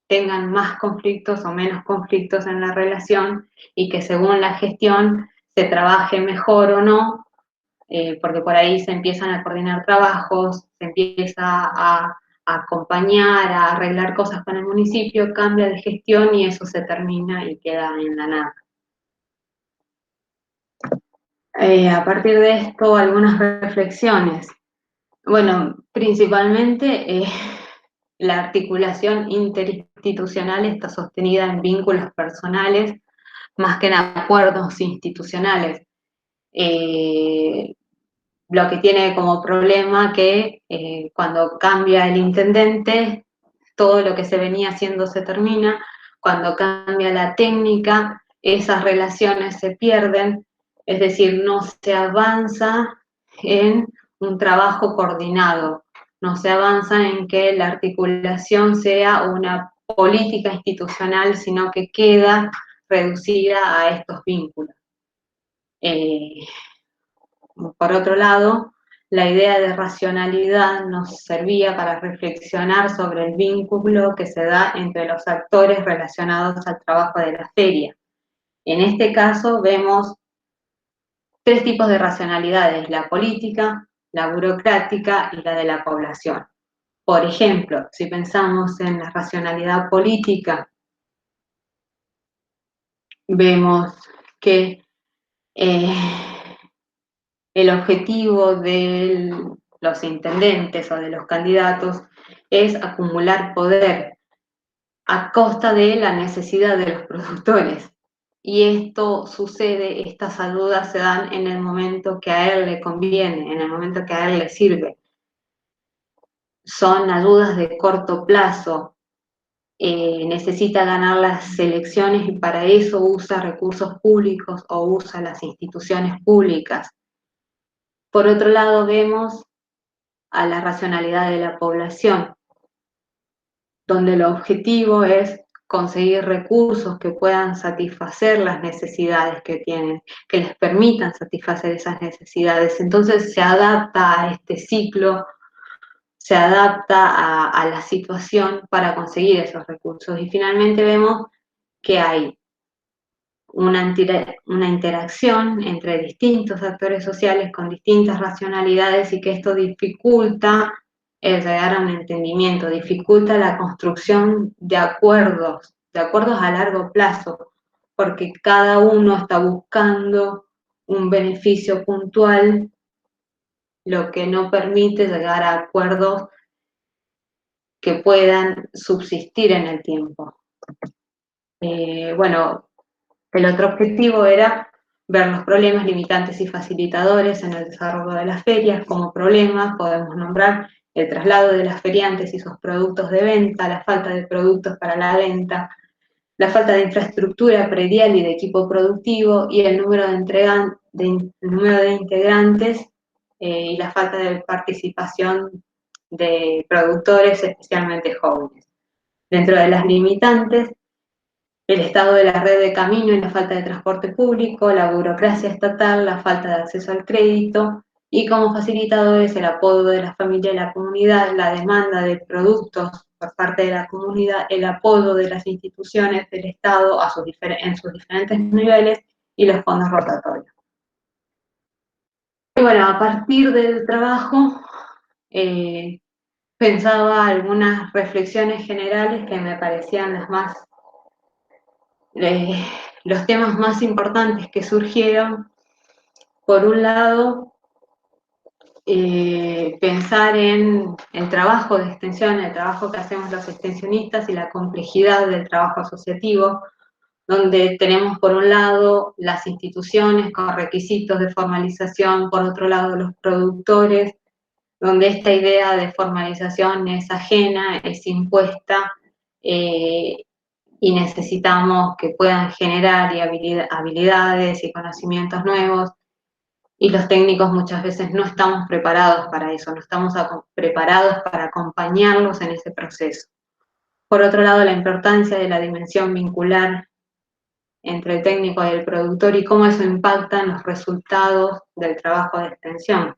Speaker 1: tengan más conflictos o menos conflictos en la relación y que según la gestión se trabaje mejor o no, porque por ahí se empiezan a coordinar trabajos, se empieza a acompañar, a arreglar cosas con el municipio, cambia de gestión y eso se termina y queda en la nada. A partir de esto, algunas reflexiones. Bueno, principalmente la articulación interinstitucional está sostenida en vínculos personales más que en acuerdos institucionales. Lo que tiene como problema que cuando cambia el intendente, todo lo que se venía haciendo se termina, cuando cambia la técnica, esas relaciones se pierden, es decir, no se avanza en un trabajo coordinado, no se avanza en que la articulación sea una política institucional, sino que queda reducida a estos vínculos. Por otro lado, la idea de racionalidad nos servía para reflexionar sobre el vínculo que se da entre los actores relacionados al trabajo de la feria. En este caso vemos tres tipos de racionalidades: la política, la burocrática y la de la población. Por ejemplo, si pensamos en la racionalidad política, vemos que el objetivo de los intendentes o de los candidatos es acumular poder a costa de la necesidad de los productores. Y esto sucede, estas dudas se dan en el momento que a él le conviene, en el momento que a él le sirve. Son dudas de corto plazo. Necesita ganar las elecciones y para eso usa recursos públicos o usa las instituciones públicas. Por otro lado, vemos a la racionalidad de la población, donde el objetivo es conseguir recursos que puedan satisfacer las necesidades que tienen, que les permitan satisfacer esas necesidades. Entonces se adapta a este ciclo, se adapta a la situación para conseguir esos recursos. Y finalmente vemos que hay una interacción entre distintos actores sociales con distintas racionalidades y que esto dificulta el llegar a un entendimiento, dificulta la construcción de acuerdos a largo plazo, porque cada uno está buscando un beneficio puntual, lo que no permite llegar a acuerdos que puedan subsistir en el tiempo. Bueno, el otro objetivo era ver los problemas limitantes y facilitadores en el desarrollo de las ferias. Como problemas podemos nombrar el traslado de las feriantes y sus productos de venta, la falta de productos para la venta, la falta de infraestructura predial y de equipo productivo y el número de integrantes y la falta de participación de productores, especialmente jóvenes. Dentro de las limitantes, el estado de la red de camino y la falta de transporte público, la burocracia estatal, la falta de acceso al crédito, y como facilitadores el apoyo de la familia y la comunidad, la demanda de productos por parte de la comunidad, el apoyo de las instituciones del Estado en sus diferentes niveles y los fondos rotatorios. Y bueno, a partir del trabajo pensaba algunas reflexiones generales que me parecían los temas más importantes que surgieron. Por un lado, pensar en el trabajo de extensión, el trabajo que hacemos los extensionistas y la complejidad del trabajo asociativo, donde tenemos por un lado las instituciones con requisitos de formalización, por otro lado los productores, donde esta idea de formalización es ajena, es impuesta, y necesitamos que puedan generar habilidades y conocimientos nuevos, y los técnicos muchas veces no estamos preparados para eso, no estamos preparados para acompañarlos en ese proceso. Por otro lado, la importancia de la dimensión vincular entre el técnico y el productor y cómo eso impacta en los resultados del trabajo de extensión.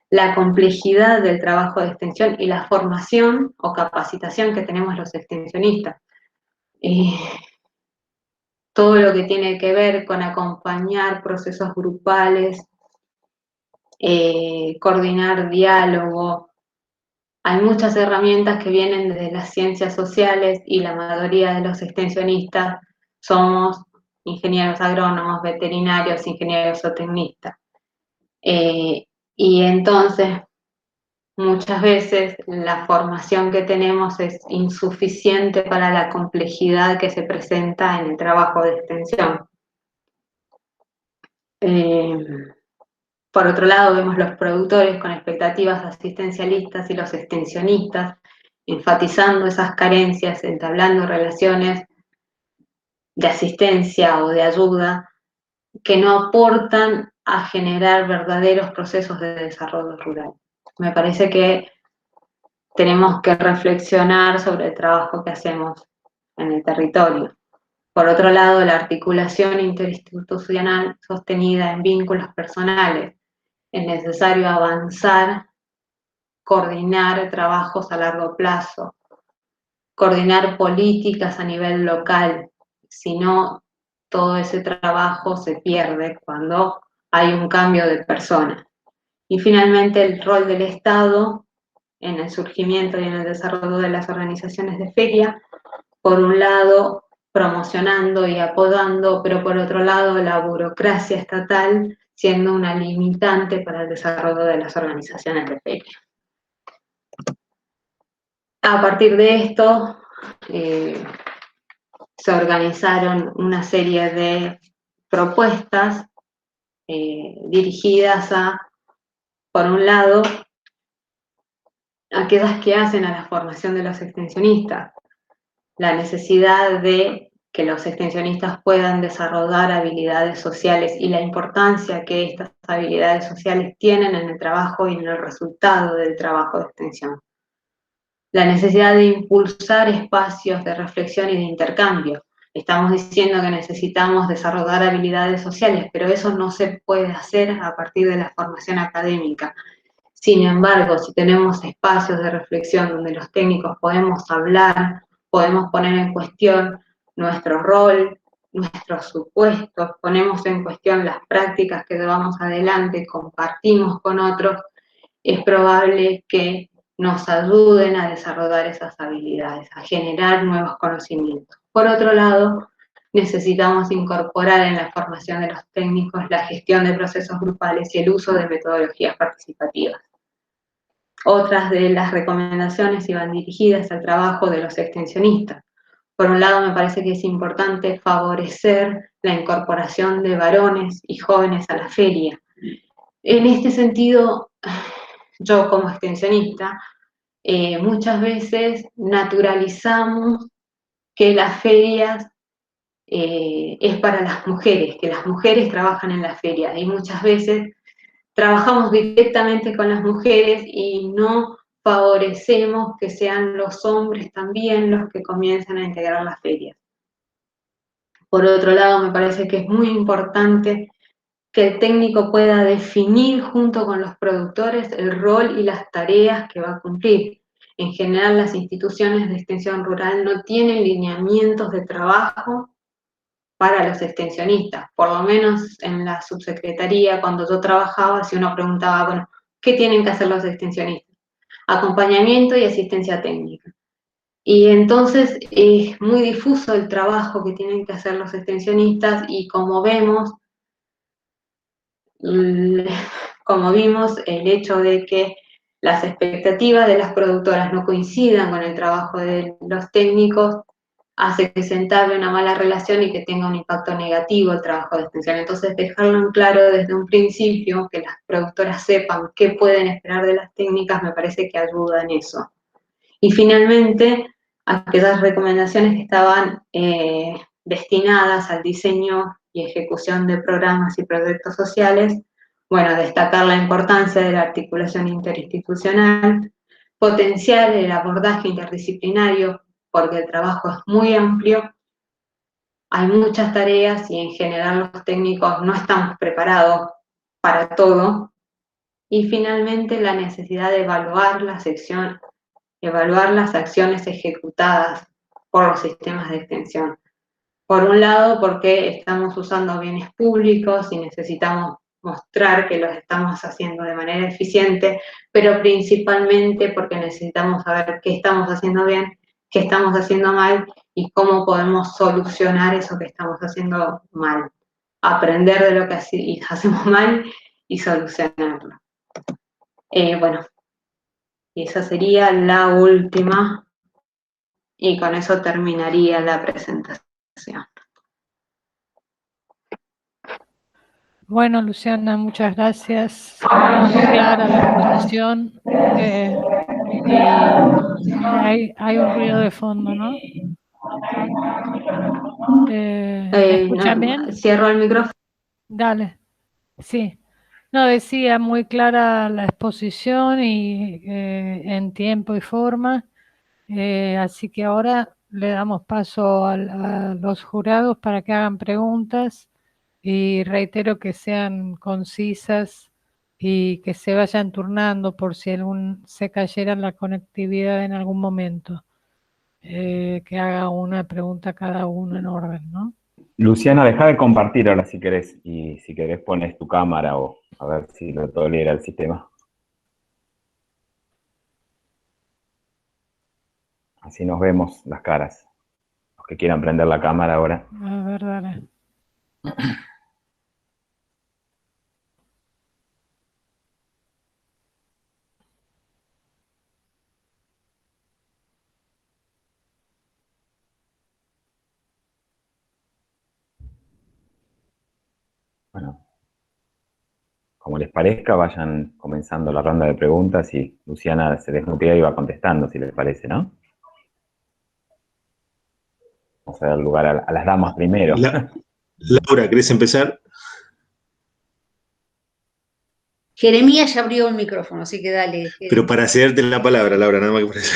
Speaker 1: La complejidad del trabajo de extensión y la formación o capacitación que tenemos los extensionistas. Todo lo que tiene que ver con acompañar procesos grupales, coordinar diálogo. Hay muchas herramientas que vienen desde las ciencias sociales y la mayoría de los extensionistas somos ingenieros agrónomos, veterinarios, ingenieros zootecnistas. Y entonces, muchas veces la formación que tenemos es insuficiente para la complejidad que se presenta en el trabajo de extensión. Por otro lado, vemos los productores con expectativas asistencialistas y los extensionistas, enfatizando esas carencias, entablando relaciones de asistencia o de ayuda que no aportan a generar verdaderos procesos de desarrollo rural. Me parece que tenemos que reflexionar sobre el trabajo que hacemos en el territorio. Por otro lado, la articulación interinstitucional sostenida en vínculos personales. Es necesario avanzar, coordinar trabajos a largo plazo, coordinar políticas a nivel local, si no, todo ese trabajo se pierde cuando hay un cambio de persona. Y finalmente, el rol del Estado en el surgimiento y en el desarrollo de las organizaciones de feria, por un lado promocionando y apoyando, pero por otro lado la burocracia estatal siendo una limitante para el desarrollo de las organizaciones de feria. A partir de esto, se organizaron una serie de propuestas dirigidas a, por un lado, aquellas que hacen a la formación de los extensionistas, la necesidad de que los extensionistas puedan desarrollar habilidades sociales y la importancia que estas habilidades sociales tienen en el trabajo y en el resultado del trabajo de extensión. La necesidad de impulsar espacios de reflexión y de intercambio. Estamos diciendo que necesitamos desarrollar habilidades sociales, pero eso no se puede hacer a partir de la formación académica. Sin embargo, si tenemos espacios de reflexión donde los técnicos podemos hablar, podemos poner en cuestión nuestro rol, nuestros supuestos, ponemos en cuestión las prácticas que llevamos adelante, compartimos con otros, es probable que nos ayuden a desarrollar esas habilidades, a generar nuevos conocimientos. Por otro lado, necesitamos incorporar en la formación de los técnicos la gestión de procesos grupales y el uso de metodologías participativas. Otras de las recomendaciones iban dirigidas al trabajo de los extensionistas. Por un lado, me parece que es importante favorecer la incorporación de varones y jóvenes a la feria. En este sentido, yo como extensionista, muchas veces naturalizamos que las ferias es para las mujeres, que las mujeres trabajan en las ferias, y muchas veces trabajamos directamente con las mujeres y no favorecemos que sean los hombres también los que comiencen a integrar las ferias. Por otro lado, me parece que es muy importante que el técnico pueda definir junto con los productores el rol y las tareas que va a cumplir. En general, las instituciones de extensión rural no tienen lineamientos de trabajo para los extensionistas, por lo menos en la subsecretaría, cuando yo trabajaba, si uno preguntaba, bueno, ¿qué tienen que hacer los extensionistas? Acompañamiento y asistencia técnica. Y entonces es muy difuso el trabajo que tienen que hacer los extensionistas y como vimos, el hecho de que las expectativas de las productoras no coincidan con el trabajo de los técnicos hace que se entable una mala relación y que tenga un impacto negativo el trabajo de extensión. Entonces, dejarlo en claro desde un principio, que las productoras sepan qué pueden esperar de las técnicas, me parece que ayuda en eso. Y finalmente, aquellas recomendaciones que estaban destinadas al diseño y ejecución de programas y proyectos sociales, bueno, destacar la importancia de la articulación interinstitucional, potenciar el abordaje interdisciplinario, porque el trabajo es muy amplio, hay muchas tareas y en general los técnicos no estamos preparados para todo. Y finalmente la necesidad de evaluar las acciones ejecutadas por los sistemas de extensión. Por un lado, porque estamos usando bienes públicos y necesitamos mostrar que los estamos haciendo de manera eficiente, pero principalmente porque necesitamos saber qué estamos haciendo bien, qué estamos haciendo mal y cómo podemos solucionar eso que estamos haciendo mal. Aprender de lo que hacemos mal y solucionarlo. Bueno, y esa sería la última, y con eso terminaría la presentación.
Speaker 2: Bueno, Luciana, muchas gracias. Muy clara la exposición. Y hay un ruido de fondo, ¿no? ¿Me escuchan bien?
Speaker 1: Cierro el micrófono.
Speaker 2: Dale, sí. No, decía, muy clara la exposición y en tiempo y forma. Así que ahora le damos paso a los jurados para que hagan preguntas y reitero que sean concisas y que se vayan turnando por si se cayera la conectividad en algún momento. Que haga una pregunta cada uno en orden, ¿no?
Speaker 3: Luciana, deja de compartir ahora si querés, y si querés pones tu cámara o a ver si lo tolera el sistema. Así nos vemos las caras. Los que quieran prender la cámara ahora.
Speaker 2: A ver, dale.
Speaker 3: Bueno, como les parezca, vayan comenzando la ronda de preguntas y Luciana se desmutea y va contestando, si les parece, ¿no? Vamos a dar lugar a las damas primero.
Speaker 5: Laura, ¿querés empezar?
Speaker 6: Jeremías ya abrió el micrófono, así que dale.
Speaker 5: Pero para cederte la palabra, Laura, nada más que por eso.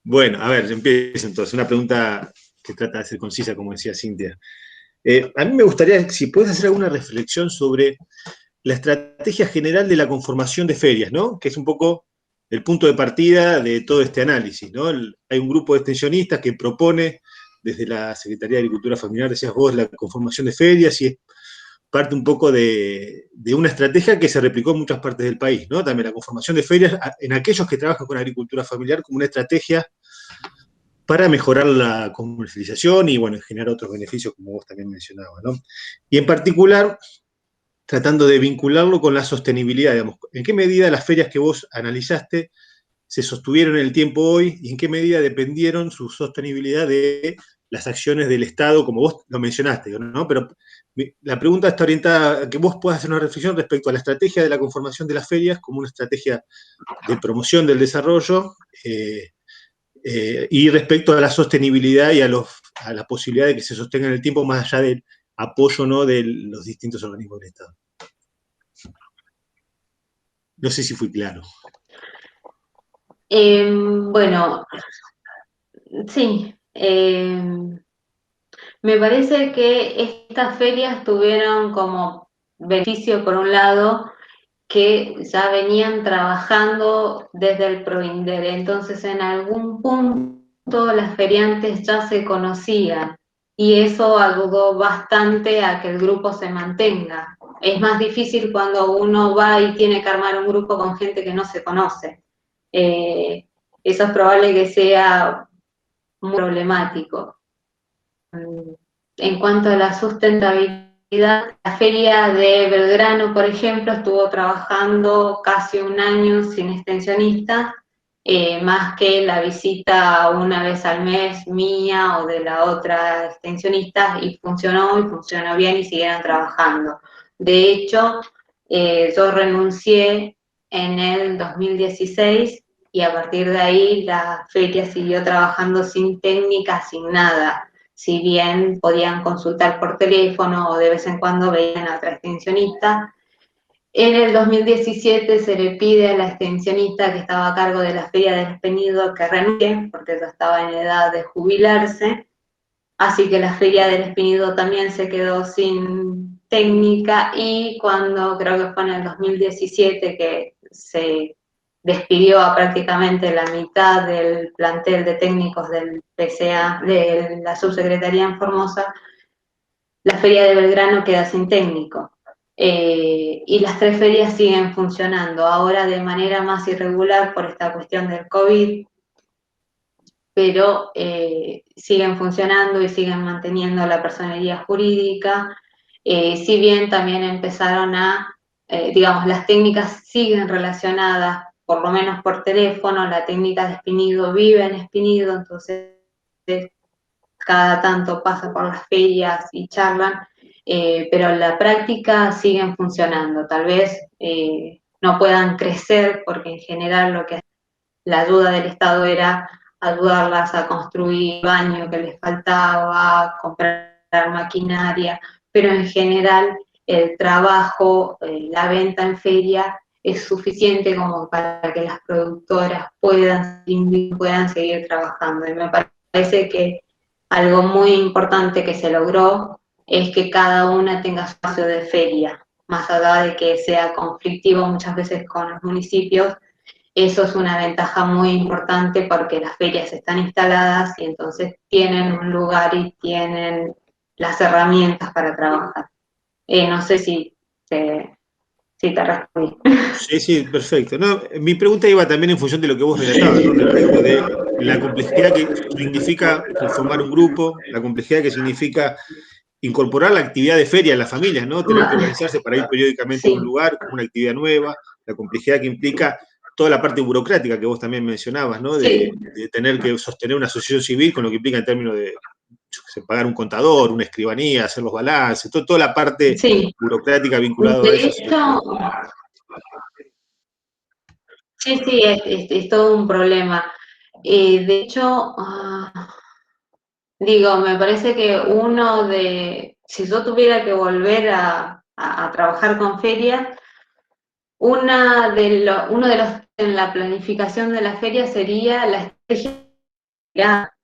Speaker 5: Bueno, a ver, yo empiezo entonces. Una pregunta que trata de ser concisa, como decía Cintia. A mí me gustaría, si puedes hacer alguna reflexión sobre la estrategia general de la conformación de ferias, ¿no? Que es un poco el punto de partida de todo este análisis, ¿no? Hay un grupo de extensionistas que propone, desde la Secretaría de Agricultura Familiar, decías vos, la conformación de ferias, y es parte un poco de una estrategia que se replicó en muchas partes del país, ¿no? También la conformación de ferias en aquellos que trabajan con agricultura familiar como una estrategia para mejorar la comercialización y, bueno, generar otros beneficios, como vos también mencionabas, ¿no? Y en particular, tratando de vincularlo con la sostenibilidad, digamos, ¿en qué medida las ferias que vos analizaste se sostuvieron en el tiempo hoy y en qué medida dependieron su sostenibilidad de las acciones del Estado, como vos lo mencionaste, ¿no? Pero la pregunta está orientada a que vos puedas hacer una reflexión respecto a la estrategia de la conformación de las ferias como una estrategia de promoción del desarrollo y respecto a la sostenibilidad y a la posibilidad de que se sostenga en el tiempo más allá del apoyo, ¿no?, de los distintos organismos del Estado. No sé si fui claro.
Speaker 1: Bueno, sí. Me parece que estas ferias tuvieron como beneficio, por un lado, que ya venían trabajando desde el Proinder, entonces en algún punto las feriantes ya se conocían y eso ayudó bastante a que el grupo se mantenga. Es más difícil cuando uno va y tiene que armar un grupo con gente que no se conoce. Eso es probable que sea muy problemático. En cuanto a la sustentabilidad, la feria de Belgrano, por ejemplo, estuvo trabajando casi un año sin extensionistas, más que la visita una vez al mes mía o de la otra extensionista, y funcionó bien y siguieron trabajando. De hecho, yo renuncié en el 2016 y a partir de ahí la feria siguió trabajando sin técnica, sin nada. Si bien podían consultar por teléfono o de vez en cuando veían a otra extensionista. En el 2017 se le pide a la extensionista que estaba a cargo de la Feria del Espenido que renuncie, porque ya estaba en edad de jubilarse, así que la Feria del Espenido también se quedó sin técnica, y cuando creo que fue en el 2017 que se despidió a prácticamente la mitad del plantel de técnicos del PCA, de la subsecretaría en Formosa, la Feria de Belgrano queda sin técnico. Y las 3 ferias siguen funcionando, ahora de manera más irregular por esta cuestión del COVID, pero siguen funcionando y siguen manteniendo la personería jurídica, si bien también empezaron digamos, las técnicas siguen relacionadas, por lo menos por teléfono, la técnica de Espinido vive en Espinido, entonces cada tanto pasa por las ferias y charlan, pero en la práctica siguen funcionando. Tal vez no puedan crecer porque en general lo que la ayuda del Estado era ayudarlas a construir baño que les faltaba, comprar maquinaria, pero en general el trabajo, la venta en feria es suficiente como para que las productoras puedan seguir trabajando. Y me parece que algo muy importante que se logró es que cada una tenga su espacio de feria, más allá de que sea conflictivo muchas veces con los municipios. Eso es una ventaja muy importante porque las ferias están instaladas y entonces tienen un lugar y tienen las herramientas para trabajar. No sé si te respondí.
Speaker 5: Sí, perfecto. No, mi pregunta iba también en función de lo que vos relatabas, ¿no? Respecto de la complejidad que significa conformar un grupo, la complejidad que significa incorporar la actividad de feria en las familias, ¿no? Tener que organizarse para ir periódicamente a un lugar con una actividad nueva, la complejidad que implica toda la parte burocrática que vos también mencionabas, ¿no? De tener que sostener una asociación civil con lo que implica en términos de pagar un contador, una escribanía, hacer los balances, toda la parte burocrática vinculada a eso.
Speaker 1: Sí, es todo un problema. De hecho, me parece que si yo tuviera que volver a trabajar con ferias, uno de los en la planificación de la feria sería la estrategia.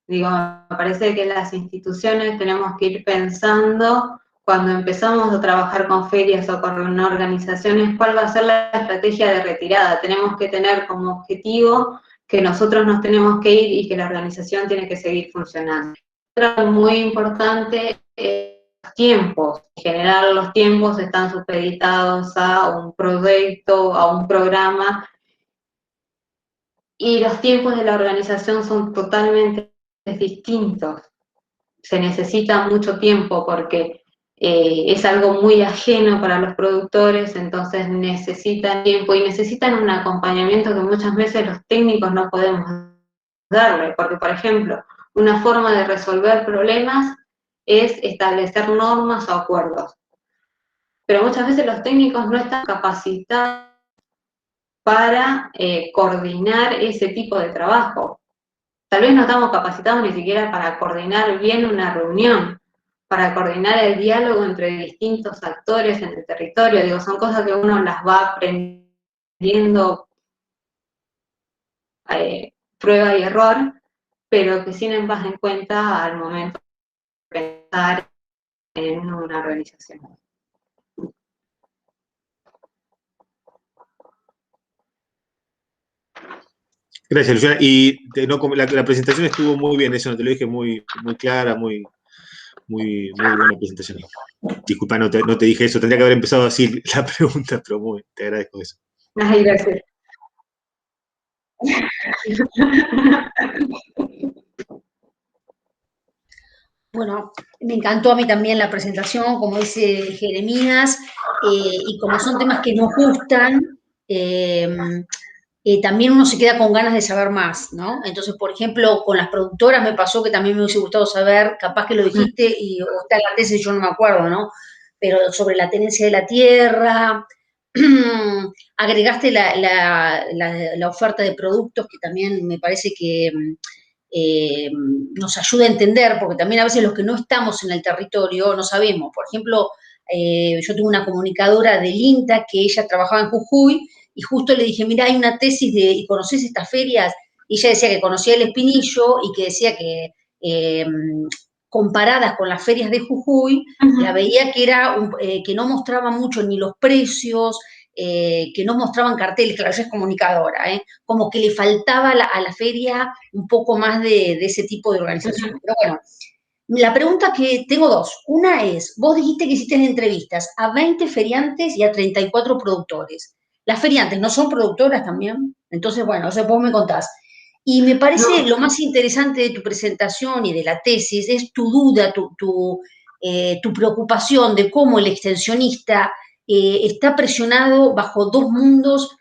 Speaker 1: Me parece que las instituciones tenemos que ir pensando, cuando empezamos a trabajar con ferias o con organizaciones, cuál va a ser la estrategia de retirada. Tenemos que tener como objetivo que nosotros nos tenemos que ir y que la organización tiene que seguir funcionando. Otra muy importante es los tiempos. En general, los tiempos están supeditados a un proyecto, a un programa, y los tiempos de la organización son totalmente distintos. Se necesita mucho tiempo porque es algo muy ajeno para los productores, entonces necesitan tiempo y necesitan un acompañamiento que muchas veces los técnicos no podemos darle, porque, por ejemplo, una forma de resolver problemas es establecer normas o acuerdos, pero muchas veces los técnicos no están capacitados para coordinar ese tipo de trabajo. Tal vez no estamos capacitados ni siquiera para coordinar bien una reunión, para coordinar el diálogo entre distintos actores en el territorio. Son cosas que uno las va aprendiendo prueba y error, pero que sin más en cuenta al momento de pensar en una organización.
Speaker 5: Gracias, Luciana. Y la presentación estuvo muy bien, eso no te lo dije, muy clara, muy buena presentación. Disculpa, no te dije eso, tendría que haber empezado así la pregunta, pero te agradezco eso.
Speaker 1: Ay, gracias.
Speaker 6: Bueno, me encantó a mí también la presentación, como dice Jeremías, y como son temas que nos gustan, también uno se queda con ganas de saber más, ¿no? Entonces, por ejemplo, con las productoras me pasó que también me hubiese gustado saber, capaz que lo dijiste y o está en la tesis, yo no me acuerdo, ¿no? Pero sobre la tenencia de la tierra, agregaste la oferta de productos que también me parece que nos ayuda a entender, porque también a veces los que no estamos en el territorio no sabemos. Por ejemplo, yo tuve una comunicadora del INTA que ella trabajaba en Jujuy y justo le dije, mira, hay una tesis de, ¿y conocés estas ferias? Y ella decía que conocía el Espinillo y que decía que comparadas con las ferias de Jujuy, la veía que era que no mostraba mucho ni los precios, que no mostraban carteles, claro, ella es comunicadora, como que le faltaba a la feria un poco más de ese tipo de organización. Pero bueno, la pregunta que tengo dos. Una es, vos dijiste que hiciste entrevistas a 20 feriantes y a 34 productores. ¿Las feriantes no son productoras también? Entonces, bueno, o sea, vos me contás. Y me parece lo más interesante de tu presentación y de la tesis es tu duda, tu preocupación de cómo el extensionista está presionado bajo dos mundos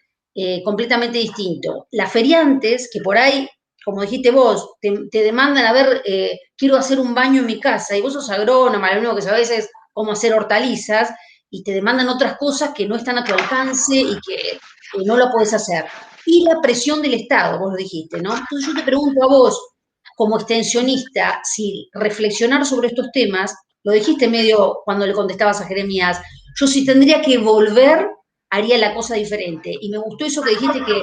Speaker 6: completamente distintos. Las feriantes, que por ahí, como dijiste vos, te demandan, a ver, quiero hacer un baño en mi casa, y vos sos agrónoma, lo único que sabés es cómo hacer hortalizas, y te demandan otras cosas que no están a tu alcance y que no lo podés hacer. Y la presión del Estado, vos lo dijiste, ¿no? Entonces yo te pregunto a vos, como extensionista, si reflexionar sobre estos temas, lo dijiste medio cuando le contestabas a Jeremías, yo si tendría que volver, haría la cosa diferente. Y me gustó eso que dijiste que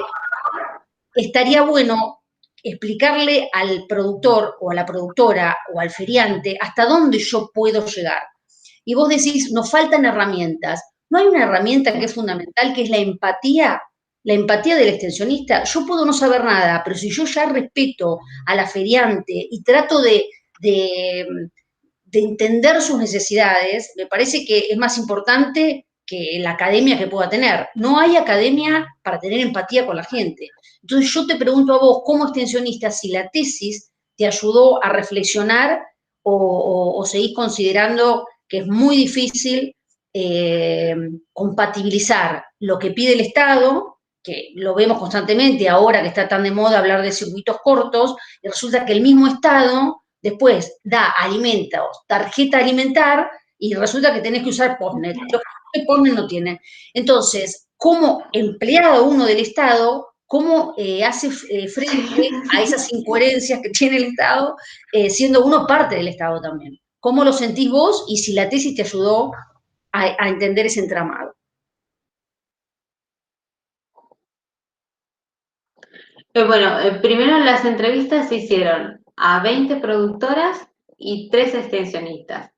Speaker 6: estaría bueno explicarle al productor o a la productora o al feriante hasta dónde yo puedo llegar. Y vos decís, nos faltan herramientas. ¿No hay una herramienta que es fundamental, que es la empatía? La empatía del extensionista. Yo puedo no saber nada, pero si yo ya respeto a la feriante y trato de entender sus necesidades, me parece que es más importante que la academia que pueda tener. No hay academia para tener empatía con la gente. Entonces yo te pregunto a vos, como extensionista, si la tesis te ayudó a reflexionar o seguís considerando que es muy difícil compatibilizar lo que pide el Estado, que lo vemos constantemente ahora que está tan de moda hablar de circuitos cortos, y resulta que el mismo Estado después da alimentos, tarjeta alimentar, y resulta que tenés que usar Postnet. Los que Postnet no tienen. Entonces, como empleado uno del Estado, ¿cómo hace frente a esas incoherencias que tiene el Estado, siendo uno parte del Estado también? ¿Cómo lo sentís vos y si la tesis te ayudó a entender ese entramado?
Speaker 1: Bueno, primero las entrevistas se hicieron a 20 productoras y 3 extensionistas.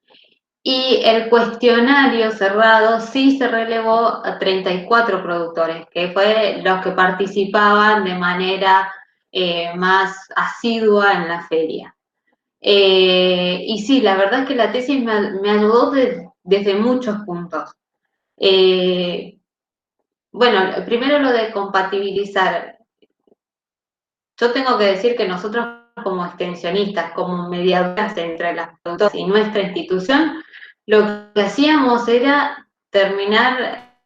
Speaker 1: Y el cuestionario cerrado sí se relevó a 34 productores, que fue los que participaban de manera más asidua en la feria. Y sí, la verdad es que la tesis me ayudó desde muchos puntos. Bueno, primero lo de compatibilizar. Yo tengo que decir que nosotros como extensionistas, como mediadoras entre las productoras y nuestra institución, lo que hacíamos era terminar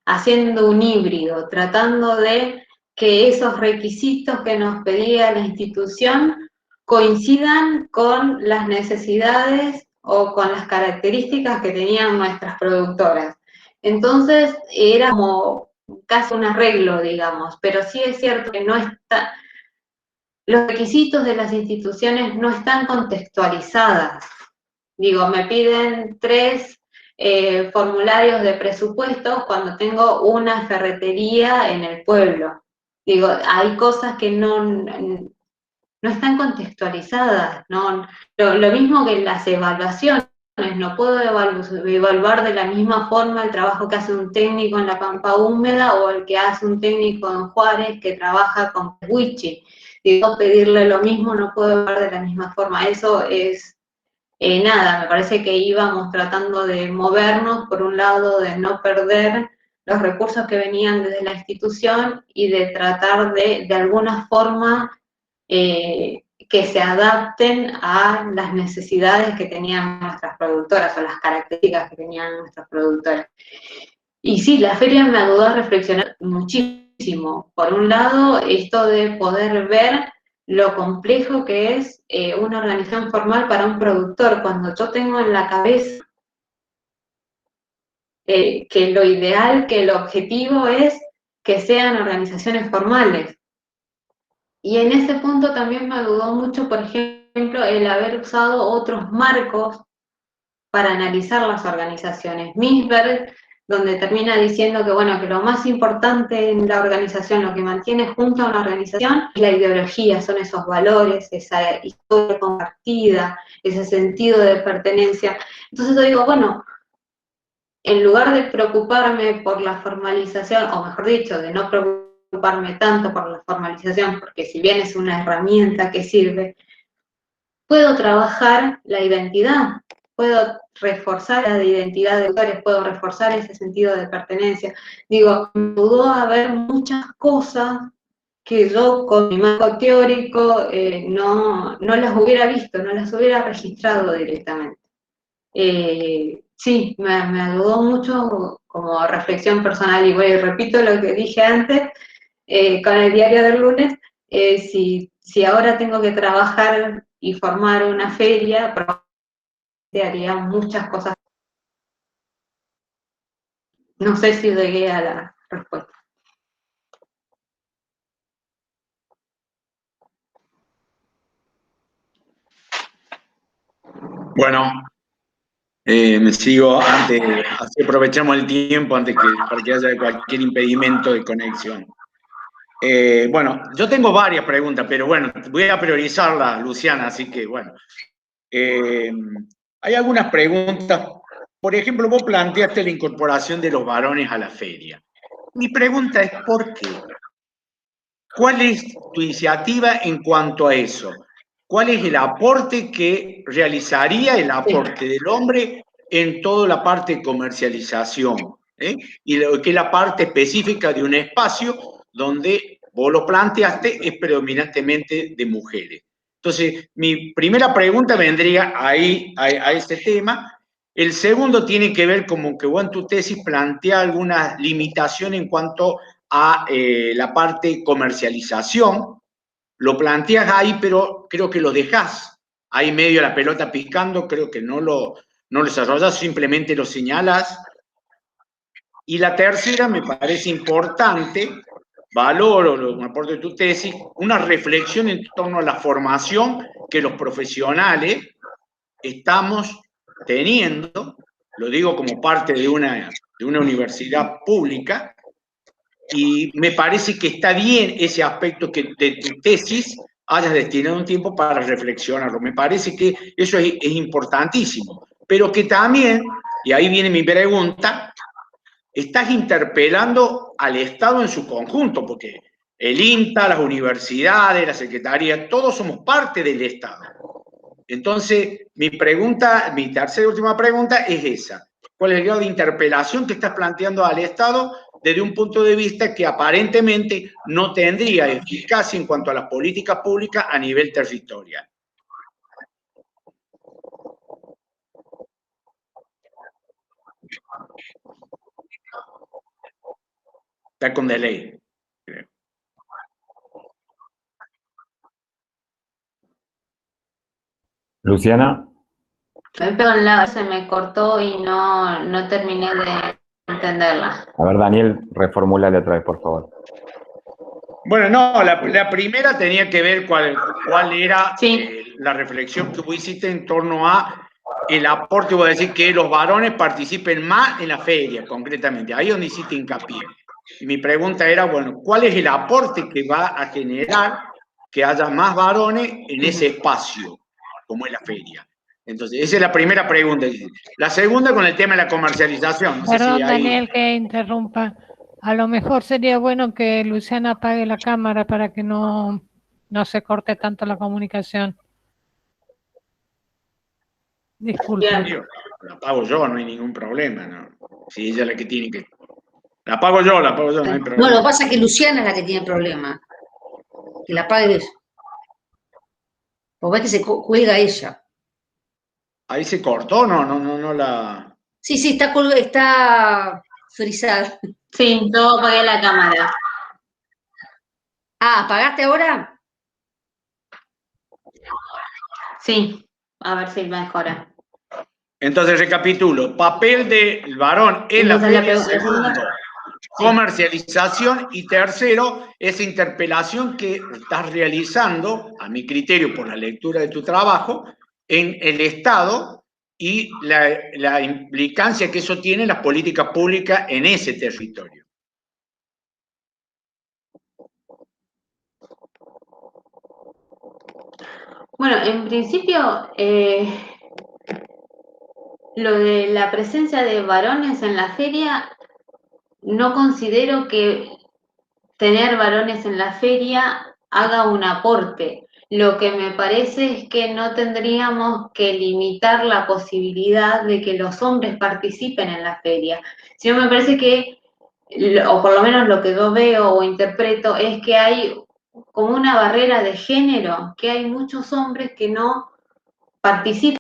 Speaker 1: haciendo un híbrido, tratando de que esos requisitos que nos pedía la institución coincidan con las necesidades o con las características que tenían nuestras productoras. Entonces era como casi un arreglo, digamos, pero sí es cierto que no está, los requisitos de las instituciones no están contextualizadas. Digo, me piden 3 formularios de presupuestos cuando tengo una ferretería en el pueblo. Digo, hay cosas que no están contextualizadas, ¿no? Lo mismo que las evaluaciones, no puedo evaluar de la misma forma el trabajo que hace un técnico en la Pampa Húmeda o el que hace un técnico en Juárez que trabaja con Wichi. Digo, pedirle lo mismo, no puedo evaluar de la misma forma. Eso es nada, me parece que íbamos tratando de movernos, por un lado, de no perder los recursos que venían desde la institución y de tratar de alguna forma, que se adapten a las necesidades que tenían nuestras productoras o las características que tenían nuestras productoras. Y sí, la feria me ayudó a reflexionar muchísimo muchísimo. Por un lado, esto de poder ver lo complejo que es una organización formal para un productor. Cuando yo tengo en la cabeza que lo ideal, que el objetivo es que sean organizaciones formales. Y en ese punto también me ayudó mucho, por ejemplo, el haber usado otros marcos para analizar las organizaciones. Misberg, donde termina diciendo que, bueno, que lo más importante en la organización, lo que mantiene junto a una organización, es la ideología, son esos valores, esa historia compartida, ese sentido de pertenencia. Entonces yo digo, bueno, en lugar de preocuparme por la formalización, o mejor dicho, de no preocuparme tanto por la formalización, porque si bien es una herramienta que sirve, puedo trabajar la identidad, puedo reforzar la identidad de autores, puedo reforzar ese sentido de pertenencia. Digo, me ayudó a ver muchas cosas que yo con mi marco teórico no las hubiera visto, no las hubiera registrado directamente. Sí, me ayudó mucho como reflexión personal y bueno, repito lo que dije antes con el diario del lunes, si ahora tengo que trabajar y formar una feria, probablemente haría muchas cosas. No sé si llegué a la respuesta.
Speaker 7: Bueno, me sigo antes, así aprovechamos el tiempo antes para que haya cualquier impedimento de conexión. Bueno, yo tengo varias preguntas, pero bueno, voy a priorizarlas, Luciana, así que bueno. Hay algunas preguntas. Por ejemplo, vos planteaste la incorporación de los varones a la feria. Mi pregunta es, ¿por qué? ¿Cuál es tu iniciativa en cuanto a eso? ¿Cuál es el aporte que realizaría el aporte del hombre en toda la parte de comercialización? Y lo que es la parte específica de un espacio donde vos lo planteaste es predominantemente de mujeres. Entonces, mi primera pregunta vendría ahí a ese tema. El segundo tiene que ver como que vos en tu tesis plantea algunas limitaciones en cuanto a la parte comercialización. Lo planteas ahí, pero creo que lo dejás ahí medio la pelota picando, creo que no lo desarrollas, simplemente lo señalas. Y la tercera me parece importante, valoro el aporte de tu tesis, una reflexión en torno a la formación que los profesionales estamos teniendo, lo digo como parte de una universidad pública, y me parece que está bien ese aspecto que de tu tesis hayas destinado un tiempo para reflexionarlo. Me parece que eso es importantísimo, pero que también, y ahí viene mi pregunta, estás interpelando al Estado en su conjunto, porque el INTA, las universidades, la Secretaría, todos somos parte del Estado. Entonces, mi tercera y última pregunta es esa. ¿Cuál es el grado de interpelación que estás planteando al Estado desde un punto de vista que aparentemente no tendría eficacia en cuanto a las políticas públicas a nivel territorial? Está con delay.
Speaker 3: Luciana.
Speaker 1: Perdón, se me cortó y no terminé de entenderla.
Speaker 3: A ver, Daniel, reformúlale otra vez, por favor.
Speaker 7: Bueno, no, la primera tenía que ver cuál era
Speaker 1: sí.
Speaker 7: La reflexión que vos hiciste en torno a el aporte, voy a decir, que los varones participen más en la feria, concretamente. Ahí es donde hiciste hincapié. Y mi pregunta era, bueno, ¿cuál es el aporte que va a generar que haya más varones en ese espacio, como es la feria? Entonces, esa es la primera pregunta. La segunda con el tema de la comercialización. No
Speaker 2: Perdón,
Speaker 7: sé si ahí...
Speaker 2: Daniel, que interrumpa. A lo mejor sería bueno que Luciana apague la cámara para que no se corte tanto la comunicación. Disculpe.
Speaker 7: La apago yo, no hay ningún problema, ¿no? Si ella es la que tiene que... La apago yo, no hay problema.
Speaker 6: No, lo que pasa es que Luciana es la que tiene el problema. Que la apagues. Vos ves que se cuelga ella.
Speaker 7: Ahí se cortó, no la...
Speaker 6: Sí, está frisada.
Speaker 1: Sí, yo apagué la cámara.
Speaker 6: Ah, ¿apagaste ahora?
Speaker 1: Sí, a ver si mejora.
Speaker 7: Entonces recapitulo, papel del varón en la
Speaker 1: Entonces,
Speaker 7: feria,
Speaker 1: la segunda...
Speaker 7: segundo, comercialización, y tercero, esa interpelación que estás realizando, a mi criterio por la lectura de tu trabajo, en el Estado y la implicancia que eso tiene en las políticas públicas en ese territorio.
Speaker 1: Bueno, en principio, lo de la presencia de varones en la feria, no considero que tener varones en la feria haga un aporte. Lo que me parece es que no tendríamos que limitar la posibilidad de que los hombres participen en la feria, sino me parece que, o por lo menos lo que yo veo o interpreto, es que hay como una barrera de género, que hay muchos hombres que no participan.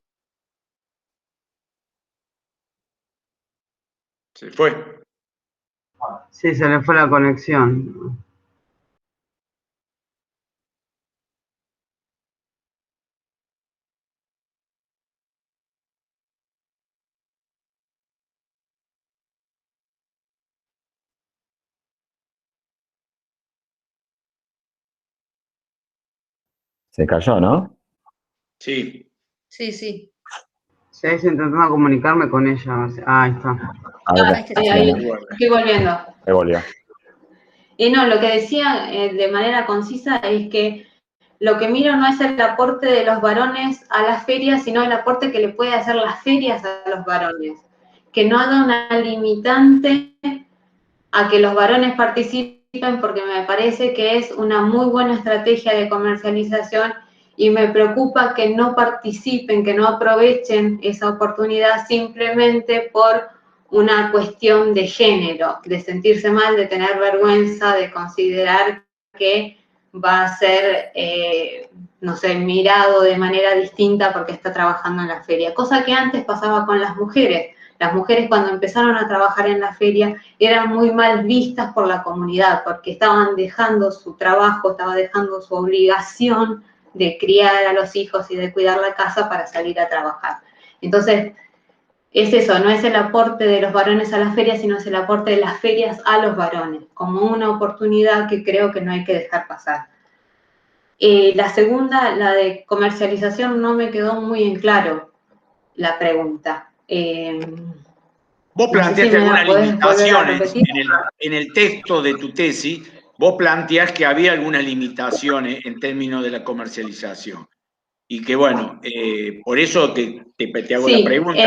Speaker 7: Se fue.
Speaker 4: Sí, se le fue la conexión.
Speaker 3: Se cayó, ¿no?
Speaker 7: Sí.
Speaker 6: Sí, sí.
Speaker 4: Sí, estoy intentando comunicarme con ella. Ahí está.
Speaker 3: Ahora,
Speaker 6: Ahí está.
Speaker 1: Ahí,
Speaker 3: Luciana,
Speaker 1: estoy volviendo.
Speaker 3: me volvió.
Speaker 1: Y no, lo que decía de manera concisa es que lo que miro no es el aporte de los varones a las ferias, sino el aporte que le puede hacer las ferias a los varones. Que no haga una limitante a que los varones participen, porque me parece que es una muy buena estrategia de comercialización y me preocupa que no participen, que no aprovechen esa oportunidad simplemente por una cuestión de género, de sentirse mal, de tener vergüenza, de considerar que va a ser, no sé, mirado de manera distinta porque está trabajando en la feria, cosa que antes pasaba con las mujeres. Las mujeres cuando empezaron a trabajar en la feria eran muy mal vistas por la comunidad porque estaban dejando su trabajo, estaban dejando su obligación de criar a los hijos y de cuidar la casa para salir a trabajar. Entonces, es eso, no es el aporte de los varones a las ferias, sino es el aporte de las ferias a los varones, como una oportunidad que creo que no hay que dejar pasar. La segunda, la de comercialización, no me quedó muy en claro la pregunta.
Speaker 7: Vos
Speaker 1: No sé si
Speaker 7: planteaste
Speaker 1: me la
Speaker 7: algunas
Speaker 1: podés volver a
Speaker 7: limitaciones
Speaker 1: repetir.
Speaker 7: en el texto de tu tesis, vos planteás que había algunas limitaciones en términos de la comercialización. Y que bueno, por eso te hago la
Speaker 1: Sí,
Speaker 7: pregunta.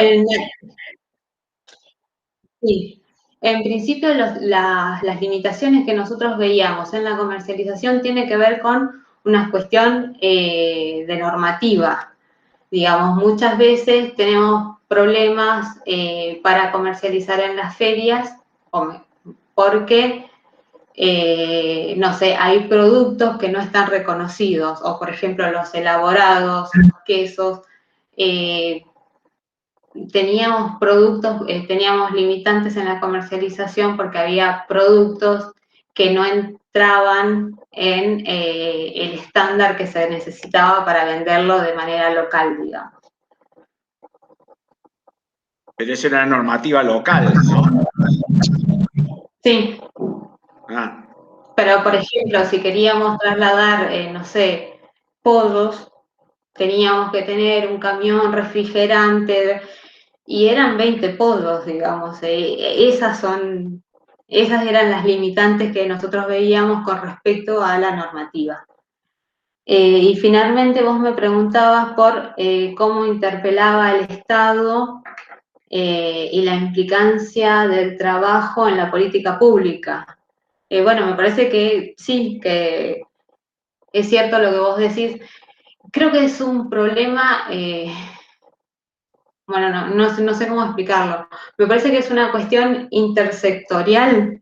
Speaker 1: sí. En principio las limitaciones que nosotros veíamos en la comercialización tienen que ver con una cuestión de normativa. Digamos, muchas veces tenemos problemas para comercializar en las ferias porque, no sé, hay productos que no están reconocidos, o por ejemplo los elaborados, quesos, teníamos productos, teníamos limitantes en la comercialización porque había productos que no entraban en el estándar que se necesitaba para venderlo de manera local, digamos.
Speaker 7: Pero eso era una normativa local, ¿no?
Speaker 1: Sí,
Speaker 7: Ah,
Speaker 1: pero por ejemplo, si queríamos trasladar, no sé, pollos, teníamos que tener un camión refrigerante y eran 20 pollos, digamos. Esas eran las limitantes que nosotros veíamos con respecto a la normativa. Y finalmente vos me preguntabas por cómo interpelaba el Estado y la implicancia del trabajo en la política pública. Bueno, me parece que sí, que es cierto lo que vos decís. Creo que es un problema, bueno, no sé cómo explicarlo. Me parece que es una cuestión intersectorial,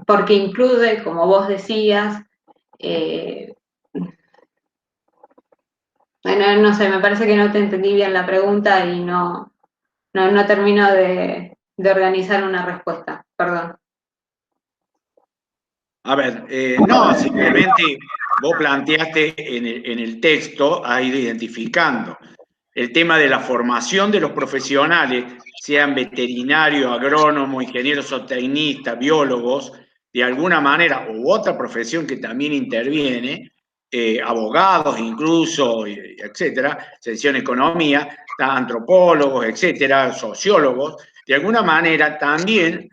Speaker 1: porque incluye, como vos decías, bueno, no sé, me parece que no te entendí bien la pregunta y no termino de organizar una respuesta, perdón.
Speaker 7: A ver, no, simplemente vos planteaste en el texto, has ido identificando el tema de la formación de los profesionales, sean veterinarios, agrónomos, ingenieros o tecnistas, biólogos, de alguna manera, u otra profesión que también interviene, abogados incluso, etcétera, sección economía, antropólogos, etcétera, sociólogos, de alguna manera también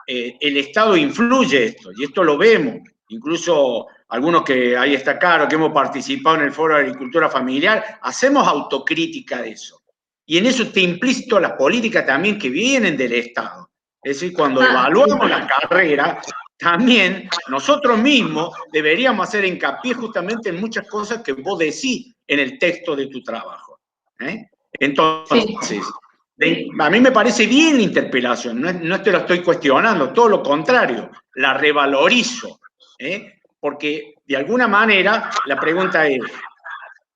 Speaker 7: el Estado influye esto, y esto lo vemos, incluso algunos que ahí está Caro, que hemos participado en el Foro de Agricultura Familiar, hacemos autocrítica de eso. Y en eso está implícito las políticas también que vienen del Estado. Es decir, cuando evaluamos la carrera, también nosotros mismos deberíamos hacer hincapié justamente en muchas cosas que vos decís en el texto de tu trabajo. Entonces, a mí me parece bien la interpelación, no te lo estoy cuestionando, todo lo contrario, la revalorizo, porque de alguna manera la pregunta es,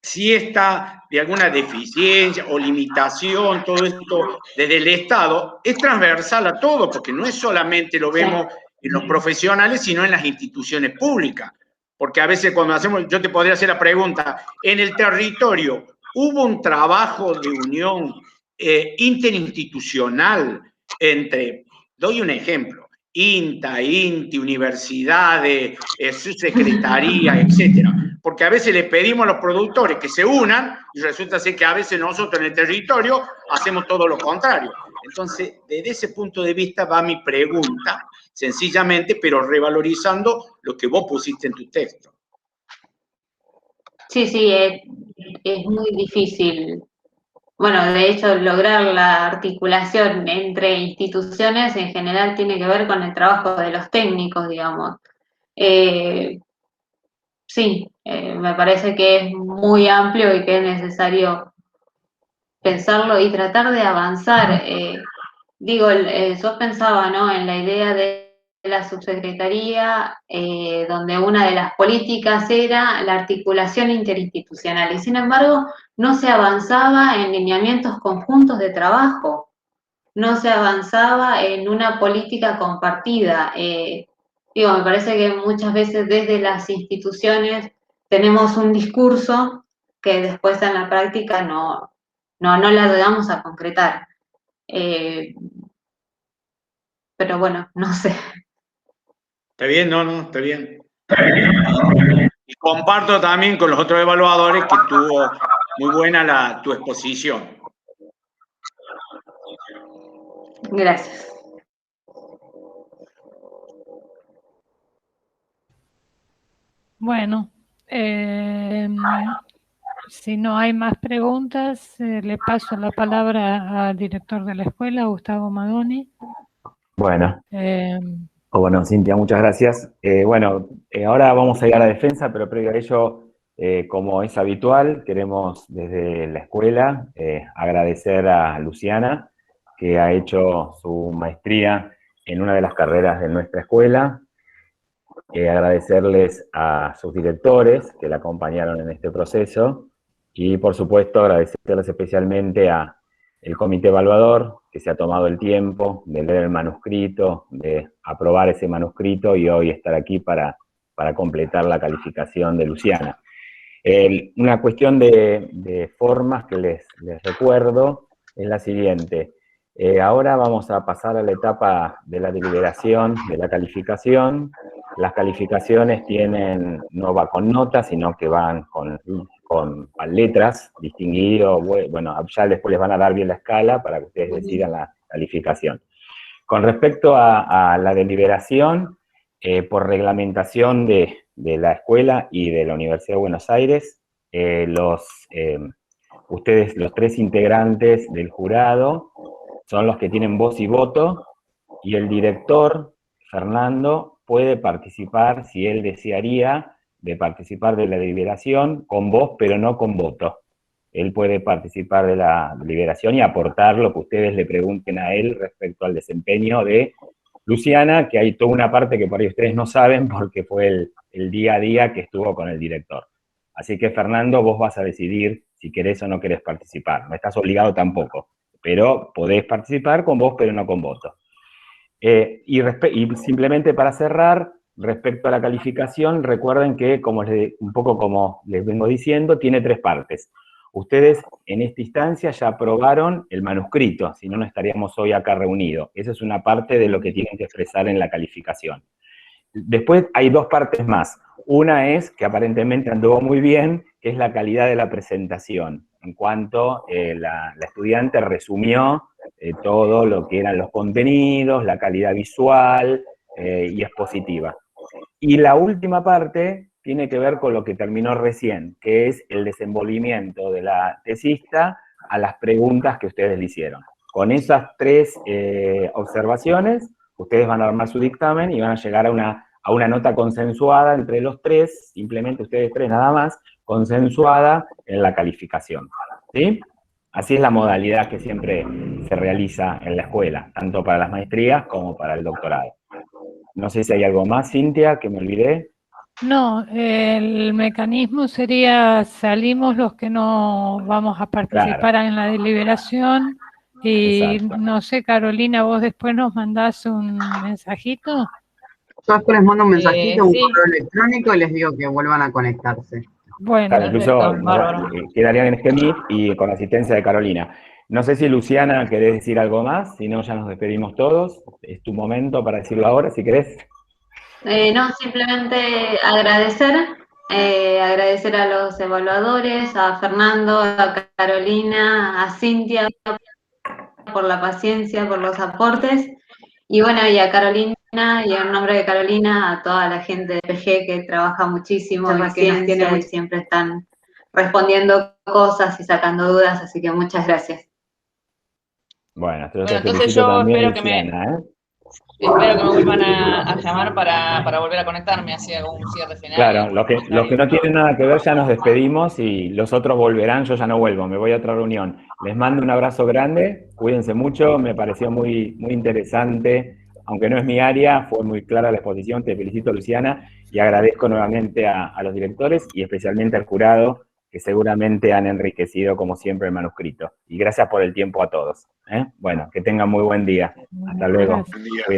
Speaker 7: si está de alguna deficiencia o limitación, todo esto desde el Estado, es transversal a todo, porque no es solamente lo vemos en los profesionales, sino en las instituciones públicas. Porque a veces cuando hacemos, yo te podría hacer la pregunta, en el territorio, ¿hubo un trabajo de unión interinstitucional entre, doy un ejemplo, INTA, INTI, universidades, subsecretarías, etcétera? Porque a veces le pedimos a los productores que se unan y resulta ser que a veces nosotros en el territorio hacemos todo lo contrario. Entonces, desde ese punto de vista va mi pregunta, sencillamente, pero revalorizando lo que vos pusiste en tu texto.
Speaker 1: Sí, sí, es muy difícil. Bueno, de hecho, lograr la articulación entre instituciones en general tiene que ver con el trabajo de los técnicos, digamos. Sí, me parece que es muy amplio y que es necesario pensarlo y tratar de avanzar. Digo, yo pensaba, ¿no?, en la idea de la subsecretaría, donde una de las políticas era la articulación interinstitucional, y sin embargo no se avanzaba en lineamientos conjuntos de trabajo, no se avanzaba en una política compartida. Digo, me parece que muchas veces desde las instituciones tenemos un discurso que después en la práctica no la llegamos a concretar. Pero bueno, no sé.
Speaker 7: ¿Está bien? No, está bien. Y comparto también con los otros evaluadores que tuvo muy buena tu exposición.
Speaker 1: Gracias.
Speaker 2: Bueno, si no hay más preguntas, le paso la palabra al director de la escuela, Gustavo Madoni.
Speaker 3: Bueno. Bueno, Cintia, muchas gracias. Ahora vamos a ir a la defensa, pero previo a ello, como es habitual, queremos desde la escuela agradecer a Luciana, que ha hecho su maestría en una de las carreras de nuestra escuela, agradecerles a sus directores que la acompañaron en este proceso, y por supuesto agradecerles especialmente a el comité evaluador, que se ha tomado el tiempo de leer el manuscrito, de aprobar ese manuscrito y hoy estar aquí para completar la calificación de Luciana. Una cuestión de formas que les recuerdo es la siguiente. Ahora vamos a pasar a la etapa de la deliberación de la calificación. Las calificaciones no va con notas, sino que van con letras, distinguido. Bueno, ya después les van a dar bien la escala para que ustedes decidan la calificación. Con respecto a la deliberación, por reglamentación de la escuela y de la Universidad de Buenos Aires, ustedes, los 3 integrantes del jurado, son los que tienen voz y voto, y el director, Fernando, puede participar, si él desearía, de participar de la deliberación con voz, pero no con voto. Él puede participar de la deliberación y aportar lo que ustedes le pregunten a él respecto al desempeño de Luciana, que hay toda una parte que por ahí ustedes no saben porque fue el día a día que estuvo con el director. Así que, Fernando, vos vas a decidir si querés o no querés participar. No estás obligado tampoco, pero podés participar con voz, pero no con voto. Y simplemente para cerrar, respecto a la calificación, recuerden que, un poco como les vengo diciendo, tiene 3 partes. Ustedes en esta instancia ya aprobaron el manuscrito, si no, no estaríamos hoy acá reunidos. Esa es una parte de lo que tienen que expresar en la calificación. Después hay 2 partes más. Una es, que aparentemente anduvo muy bien, que es la calidad de la presentación, en cuanto la estudiante resumió todo lo que eran los contenidos, la calidad visual y expositiva. Y la última parte tiene que ver con lo que terminó recién, que es el desenvolvimiento de la tesista a las preguntas que ustedes le hicieron. Con esas 3 observaciones, ustedes van a armar su dictamen y van a llegar a una nota consensuada entre los 3, simplemente ustedes 3 nada más, consensuada en la calificación. ¿Sí? Así es la modalidad que siempre se realiza en la escuela, tanto para las maestrías como para el doctorado. No sé si hay algo más, Cintia, que me olvidé.
Speaker 2: No, el mecanismo sería, salimos los que no vamos a participar en la deliberación y
Speaker 3: Exacto.
Speaker 2: no sé, Carolina, vos después nos mandás un mensajito.
Speaker 4: Yo después les mando un mensajito, un
Speaker 8: Sí.
Speaker 4: correo electrónico y les digo que vuelvan a conectarse.
Speaker 2: Bueno,
Speaker 3: Claro, incluso
Speaker 8: Perfecto, bárbaro.
Speaker 3: quedarían en este Meet y con la asistencia de Carolina. No sé si, Luciana, querés decir algo más, si no, ya nos despedimos todos. Es tu momento para decirlo ahora, si querés.
Speaker 1: No, simplemente agradecer a los evaluadores, a Fernando, a Carolina, a Cintia por la paciencia, por los aportes, y bueno, y a Carolina, y en nombre de Carolina, a toda la gente de PG que trabaja muchísimo y que nos tiene y siempre están respondiendo cosas y sacando dudas, así que muchas gracias.
Speaker 3: Bueno, te
Speaker 8: Entonces
Speaker 3: felicito
Speaker 8: yo
Speaker 3: también,
Speaker 8: espero que me
Speaker 3: Luciana,
Speaker 8: vuelvan a llamar para volver a conectarme, así hago un cierre final.
Speaker 3: Claro, los que no tienen nada que ver ya nos despedimos y los otros volverán, yo ya no vuelvo, me voy a otra reunión. Les mando un abrazo grande, cuídense mucho, me pareció muy, muy interesante, aunque no es mi área, fue muy clara la exposición, te felicito, Luciana, y agradezco nuevamente a los directores y especialmente al jurado, que seguramente han enriquecido como siempre el manuscrito. Y gracias por el tiempo a todos. Bueno, que tengan muy buen día. Hasta luego.
Speaker 2: Gracias.
Speaker 3: Cuídense.